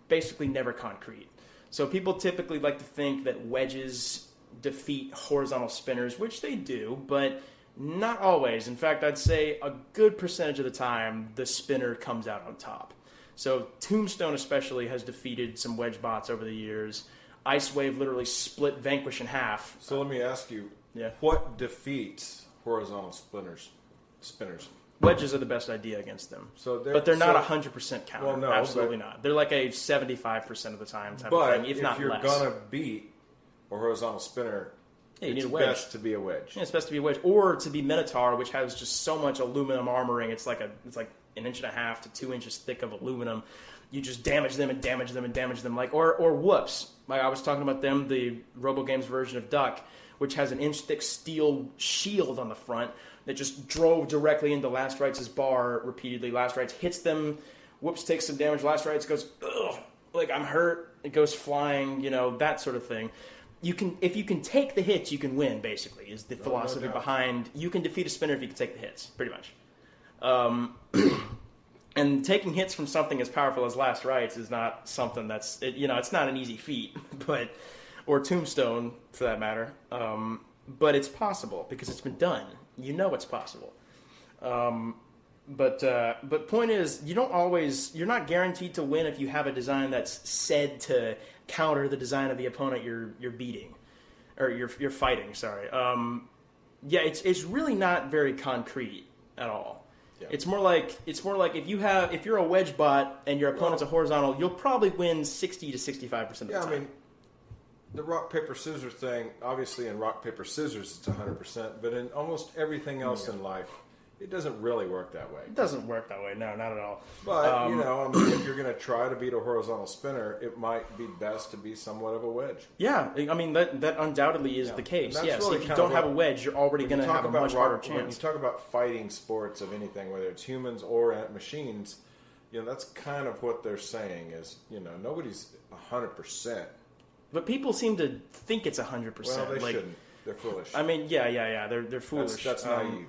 basically never concrete. So people typically like to think that wedges defeat horizontal spinners, which they do, but not always. In fact, I'd say a good percentage of the time, the spinner comes out on top. So Tombstone especially has defeated some wedge bots over the years. Ice Wave literally split Vanquish in half. So let me ask you, what defeats horizontal spinners? Wedges are the best idea against them. But they're not 100% counter. Well, no, absolutely not. They're like a 75% of the time type of thing, if not less. But if you're going to beat a horizontal spinner, you need a wedge. It's best to be a wedge. Yeah, it's best to be a wedge. Or to be Minotaur, which has just so much aluminum armoring. It's like an 1.5 to 2 inches thick of aluminum you just damage them and damage them and damage them. Like or whoops. Like I was talking about them, the RoboGames version of Duck, which has an inch-thick steel shield on the front that just drove directly into Last Rites' bar repeatedly. Last Rites hits them, Whoops takes some damage, Last Rites goes, ugh, like I'm hurt, it goes flying, that sort of thing. If you can take the hits, you can win, basically, is the philosophy behind, you can defeat a spinner if you can take the hits, pretty much. And taking hits from something as powerful as Last Rites is not something that's, it's not an easy feat, or Tombstone, for that matter. But it's possible, because it's been done. You know it's possible. But point is, you're not guaranteed to win if you have a design that's said to counter the design of the opponent you're beating. Or you're fighting, sorry. It's really not very concrete at all. Yeah. It's more like if you're a wedge bot and your opponent's a horizontal, you'll probably win 60 to 65% of the time. Yeah, I mean, the rock paper scissors thing, obviously in rock paper scissors it's 100%, but in almost everything else in life, it doesn't really work that way. It doesn't work that way, no, not at all. But if you're going to try to beat a horizontal spinner, it might be best to be somewhat of a wedge. Yeah, I mean that undoubtedly is the case. Yes, really if you don't have a wedge, you're already going to have a much harder chance. When you talk about fighting sports of anything, whether it's humans or machines, that's kind of what they're saying is, nobody's 100%. But people seem to think it's 100%. Well, they shouldn't. They're foolish. I mean, yeah, they're foolish. That's naive.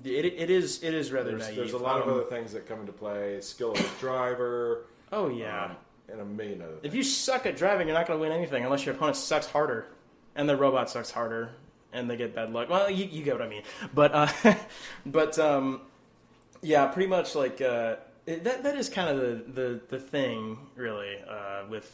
It is rather naive. There's a lot of other things that come into play. Skill of the driver. Oh, yeah. And a million other things. If you suck at driving, you're not going to win anything unless your opponent sucks harder. And the robot sucks harder. And they get bad luck. Well, you get what I mean. But yeah, pretty much like... that is kind of the thing, really, with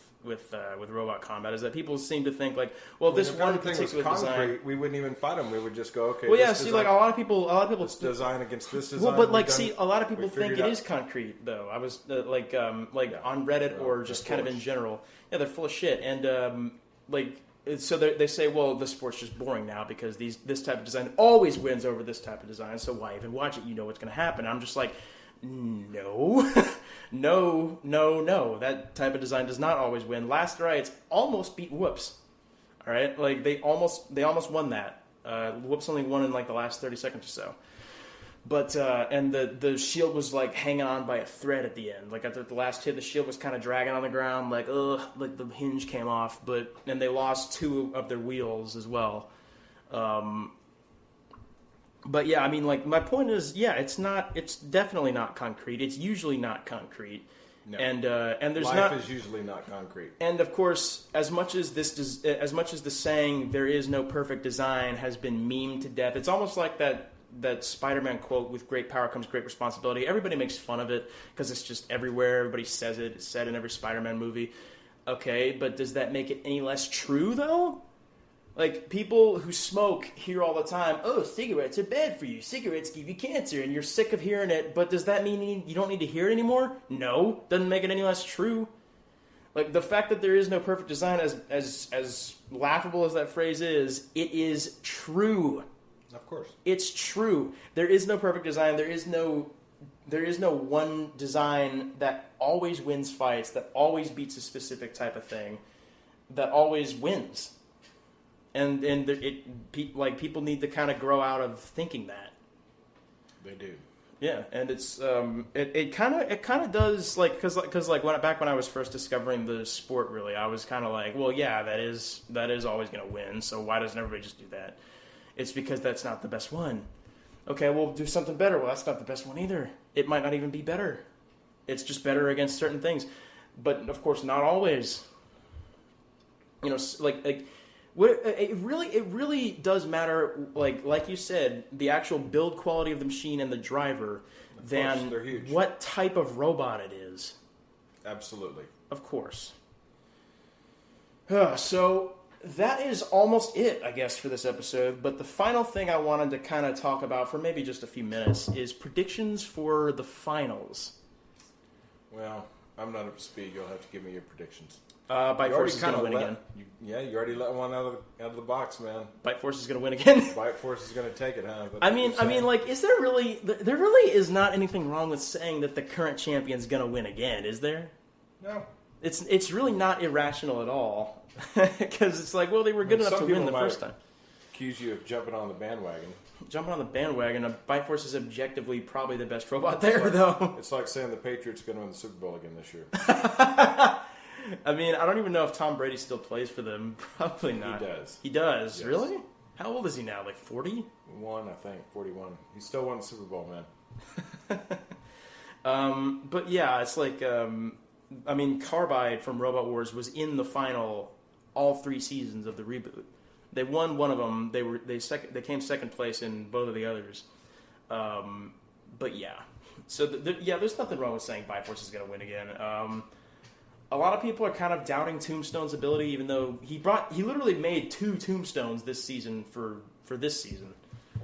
robot combat, is that people seem to think like, well, this one particular design, we wouldn't even fight them. We would just go, okay. Well, yeah. See, like a lot of people design against this design. Well, but like, see, a lot of people think it is concrete, though. I was on Reddit or just kind of in general. Yeah, they're full of shit, and so they say, well, the sport's just boring now because this type of design always wins over this type of design. So why even watch it? You know what's going to happen. I'm just like, no. No. That type of design does not always win. Last Rites almost beat Whoops. All right, like they almost won that. Whoops only won in like the last 30 seconds or so. But and the shield was like hanging on by a thread at the end. Like at the last hit, the shield was kind of dragging on the ground, like like the hinge came off. And they lost 2 of their wheels as well. But yeah, I mean, like my point is, yeah, it's definitely not concrete. It's usually not concrete, no. And there's life is usually not concrete. And of course, as much as the saying "there is no perfect design" has been memed to death, it's almost like that Spider-Man quote, "With great power comes great responsibility." Everybody makes fun of it because it's just everywhere. Everybody says it. It's said in every Spider-Man movie. Okay, but does that make it any less true, though? Like, people who smoke hear all the time, oh, cigarettes are bad for you. Cigarettes give you cancer, and you're sick of hearing it. But does that mean you don't need to hear it anymore? No. Doesn't make it any less true. Like, the fact that there is no perfect design, as laughable as that phrase is, it is true. Of course. It's true. There is no perfect design. There is no one design that always wins fights, that always beats a specific type of thing, that always wins. And people need to kind of grow out of thinking that. They do. Yeah, and it's it kind of does, like, because back when I was first discovering the sport, really, I was kind of like, well, yeah, that is always going to win. So why doesn't everybody just do that? It's because that's not the best one. Okay, we'll do something better. Well, that's not the best one either. It might not even be better. It's just better against certain things, but of course not always. It really does matter, like you said, the actual build quality of the machine and the driver than what type of robot it is. Absolutely. Of course. So that is almost it, I guess, for this episode. But the final thing I wanted to kind of talk about for maybe just a few minutes is predictions for the finals. Well, I'm not up to speed. You'll have to give me your predictions. Bite Force is going to win again. You already let one out of the box, man. Bite Force is going to win again. Bite Force is going to take it, huh? I mean, like, is there really? There really is not anything wrong with saying that the current champion's going to win again, is there? No. It's really not irrational at all, because it's like, well, they were good enough to win the first time. Accuse you of jumping on the bandwagon. Jumping on the bandwagon, Bite Force is objectively probably the best robot there, though. It's like saying the Patriots are going to win the Super Bowl again this year. I mean, I don't even know if Tom Brady still plays for them. Probably not. He does. He does? Yes. Really? How old is he now? Like 40? 41. He still won the Super Bowl, man. But yeah, it's like, I mean, Carbide from Robot Wars was in the final all 3 seasons of the reboot. They won one of them. They came second place in both of the others. But yeah, so there's nothing wrong with saying Bite Force is going to win again. A lot of people are kind of doubting Tombstone's ability, even though he literally made 2 Tombstones this season for this season.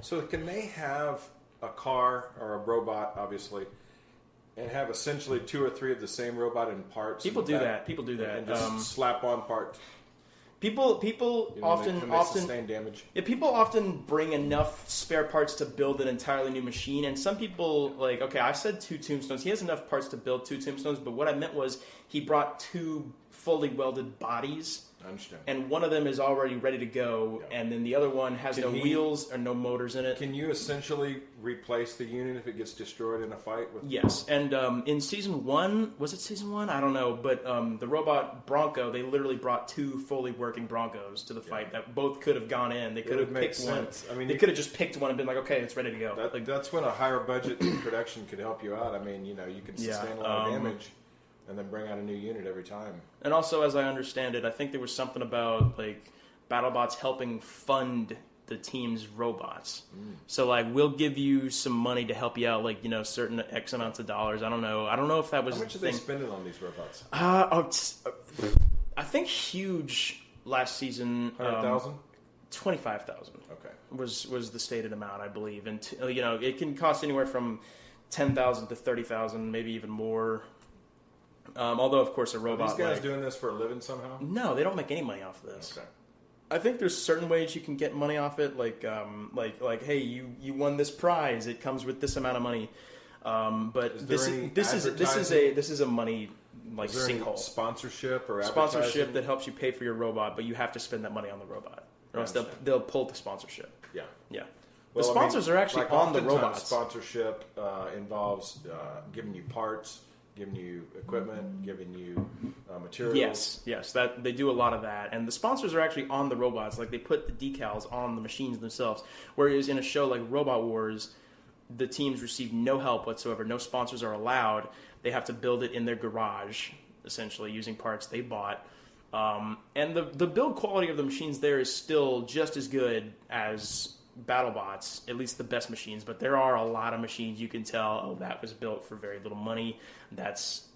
So can they have a car or a robot, obviously, and have essentially 2 or 3 of the same robot in parts? People do that. And just slap on parts. People often sustain damage. Yeah, people often bring enough spare parts to build an entirely new machine, and some people, like, okay, I said 2 Tombstones. He has enough parts to build 2 Tombstones, but what I meant was he brought 2 fully welded bodies. I understand. And one of them is already ready to go, and then the other one has no wheels or no motors in it. Can you essentially replace the unit if it gets destroyed in a fight? Yes, and in Season 1, was it Season 1? I don't know, but the robot Bronco, they literally brought 2 fully working Broncos to the fight that both could have gone in. They could have picked one. I mean, they could have just picked one and been like, okay, it's ready to go. That's when a higher budget production could help you out. I mean, you can sustain a lot of damage. And then bring out a new unit every time. And also, as I understand it, I think there was something about, like, BattleBots helping fund the team's robots. So, like, we'll give you some money to help you out, like, certain X amounts of dollars. I don't know if that was... How much are they spending on these robots? I think huge last season... 100,000? 25,000. Okay. Was the stated amount, I believe. And, it can cost anywhere from 10,000 to 30,000, maybe even more... although, of course, a robot... Are these guys doing this for a living somehow? No, they don't make any money off of this. Okay. I think there's certain ways you can get money off it, like hey, you won this prize. It comes with this amount of money. But this is a money like sinkhole. Sponsorship or sponsorship that helps you pay for your robot, but you have to spend that money on the robot, or else they'll pull the sponsorship. Yeah. Yeah. The sponsors are actually on the robots. Sponsorship involves giving you parts, giving you equipment, giving you materials. Yes, that they do a lot of that, and the sponsors are actually on the robots. Like, they put the decals on the machines themselves. Whereas in a show like Robot Wars, the teams receive no help whatsoever. No sponsors are allowed. They have to build it in their garage, essentially using parts they bought. And the build quality of the machines there is still just as good as BattleBots, at least the best machines, but there are a lot of machines you can tell, that was built for very little money. That's,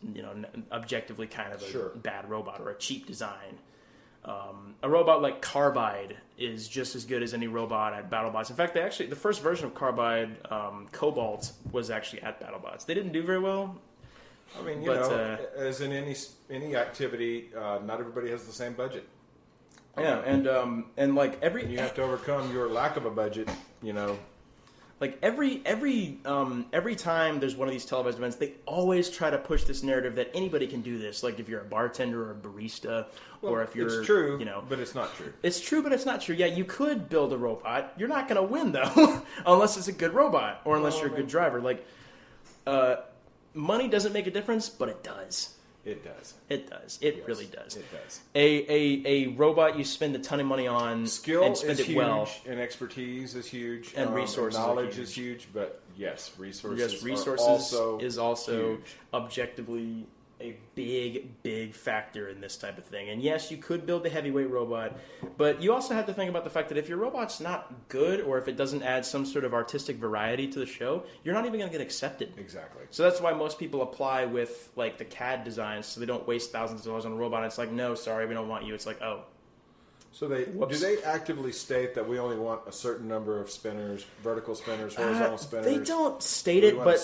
objectively kind of a bad robot or a cheap design. A robot like Carbide is just as good as any robot at BattleBots. In fact, the first version of Carbide, Cobalt, was actually at BattleBots. They didn't do very well. I mean, as in any activity, not everybody has the same budget. Yeah, and like you have to overcome your lack of a budget, Like every time there's one of these televised events, they always try to push this narrative that anybody can do this. Like if you're a bartender or a barista, or if you're, it's true, but it's not true. It's true, but it's not true. Yeah, you could build a robot. You're not going to win though, unless it's a good robot or unless you're a good driver. Like, money doesn't make a difference, but it does. It does. It does. It really does. It does. A robot you spend a ton of money on, skill and spend is it well, huge, and expertise is huge, and resources, and knowledge is huge. But yes, resources is also huge. Objectively a big factor in this type of thing. And yes, you could build a heavyweight robot, but you also have to think about the fact that if your robot's not good, or if it doesn't add some sort of artistic variety to the show, you're not even going to get accepted. Exactly. So that's why most people apply with like the CAD designs, so they don't waste thousands of dollars on a robot. It's like, no, sorry, we don't want you. It's like, oh. So do they actively state that we only want a certain number of spinners, vertical spinners, horizontal spinners? They don't state it, but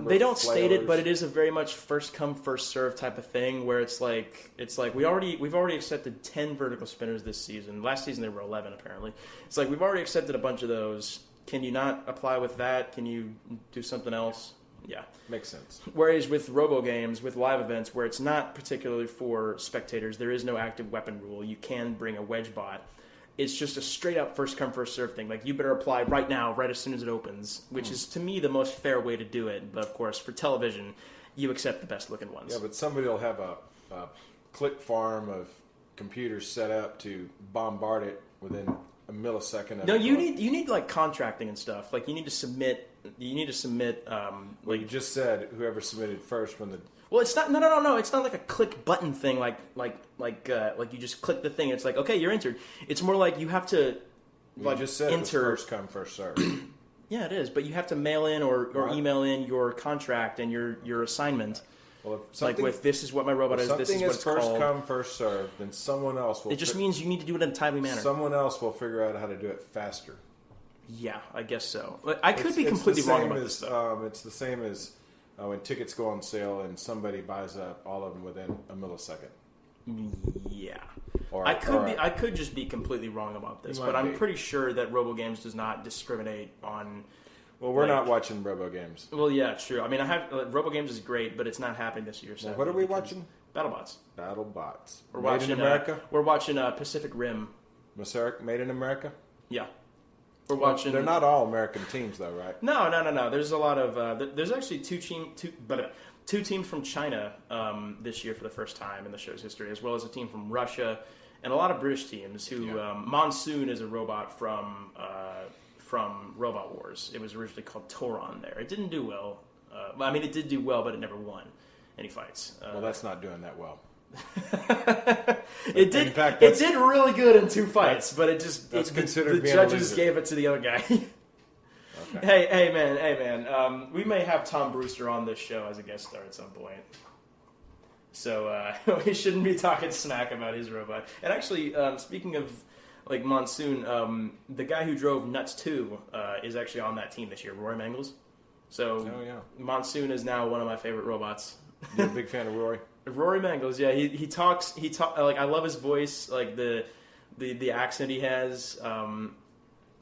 they don't state it, but it is a very much first come first serve type of thing, where it's like we've already accepted 10 vertical spinners this season. Last season there were 11 apparently. It's like we've already accepted a bunch of those. Can you not apply with that? Can you do something else? Yeah. Makes sense. Whereas with robo games, with live events, where it's not particularly for spectators, there is no active weapon rule. You can bring a wedge bot. It's just a straight up first come first serve thing. Like, you better apply right now, right as soon as it opens, which is to me the most fair way to do it. But of course, for television, you accept the best looking ones. Yeah, but somebody will have a click farm of computers set up to bombard it within a millisecond. No, you need like contracting and stuff. Like, you need to submit. Well, you just said whoever submitted first when the. Well, it's not. No. It's not like a click button thing. Like you just click the thing. And it's like, okay, you're entered. It's more like you have to. You just said enter. It was first come first serve. Yeah, it is. But you have to mail in or email in your contract and your assignment. Well, like with this is what my robot is. This is what it's called. Something is first come first serve. Then someone else will. It just means you need to do it in a timely manner. Someone else will figure out how to do it faster. Yeah, I guess so. I could be completely wrong about this, though. It's the same as when tickets go on sale and somebody buys up all of them within a millisecond. Yeah. I could just be completely wrong about this, but I'm pretty sure that RoboGames does not discriminate on... Well, we're not watching RoboGames. Well, yeah, true. I mean, RoboGames is great, but it's not happening this year. Well, what are we watching? Battlebots. Battlebots. Made in America? We're watching Pacific Rim. Made in America? Yeah. We're watching. They're not all American teams, though, right? No. There's a lot of. There's actually two teams from China this year for the first time in the show's history, as well as a team from Russia and a lot of British teams. Monsoon is a robot from Robot Wars. It was originally called Toron. There, it didn't do well. It did do well, but it never won any fights. Well, that's not doing that well. It did. It did really good in 2 fights, but it just the judges gave it to the other guy. Okay. Hey man. We may have Tom Brewster on this show as a guest star at some point, so we shouldn't be talking smack about his robot. And actually, speaking of like Monsoon, the guy who drove Nuts 2 is actually on that team this year, Rory Mangles. So Monsoon is now one of my favorite robots. You're a big fan of Rory? Rory Mangles, yeah, he talks like I love his voice, like the accent he has, and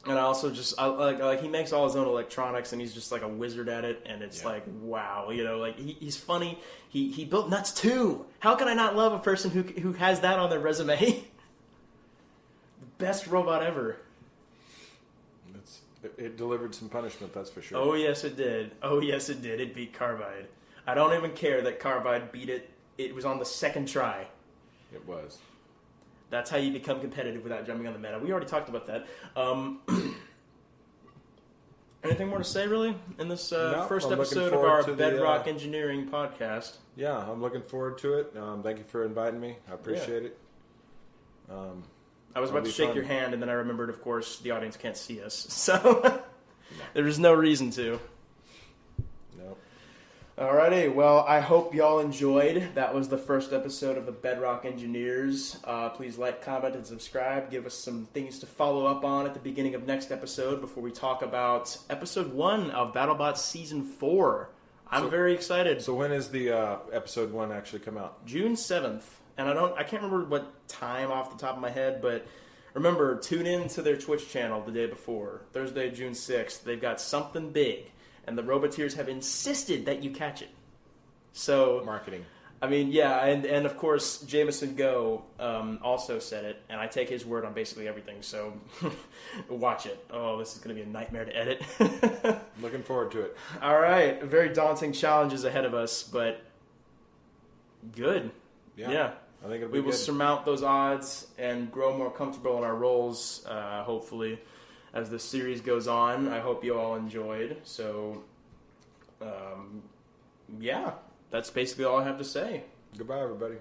I also just like he makes all his own electronics and he's just like a wizard at it, and it's like wow, like he's funny. He built Nuts 2. How can I not love a person who has that on their resume? The best robot ever. It delivered some punishment, that's for sure. Oh yes, it did. It beat Carbide. I don't even care that Carbide beat it. It was on the second try. It was. That's how you become competitive without jumping on the meta. We already talked about that. Anything more to say, really, in this first episode of our Bedrock Engineering podcast? Yeah, I'm looking forward to it. Thank you for inviting me. I appreciate it. I was about to shake your hand, and then I remembered, of course, the audience can't see us. So there is no reason to. Alrighty, well, I hope y'all enjoyed. That was the first episode of the Bedrock Engineers. Please like, comment, and subscribe. Give us some things to follow up on at the beginning of next episode before we talk about episode 1 of BattleBots Season 4. I'm very excited. So when is the episode 1 actually come out? June 7th. And I can't remember what time off the top of my head, but remember, tune in to their Twitch channel the day before, Thursday, June 6th. They've got something big. And the Roboteers have insisted that you catch it. So marketing. I mean, yeah, and of course, Jameson Go also said it, and I take his word on basically everything. So watch it. Oh, this is going to be a nightmare to edit. Looking forward to it. All right, very daunting challenges ahead of us, but good. Yeah. I think we will surmount those odds and grow more comfortable in our roles, hopefully. As the series goes on, I hope you all enjoyed. So, yeah, that's basically all I have to say. Goodbye, everybody.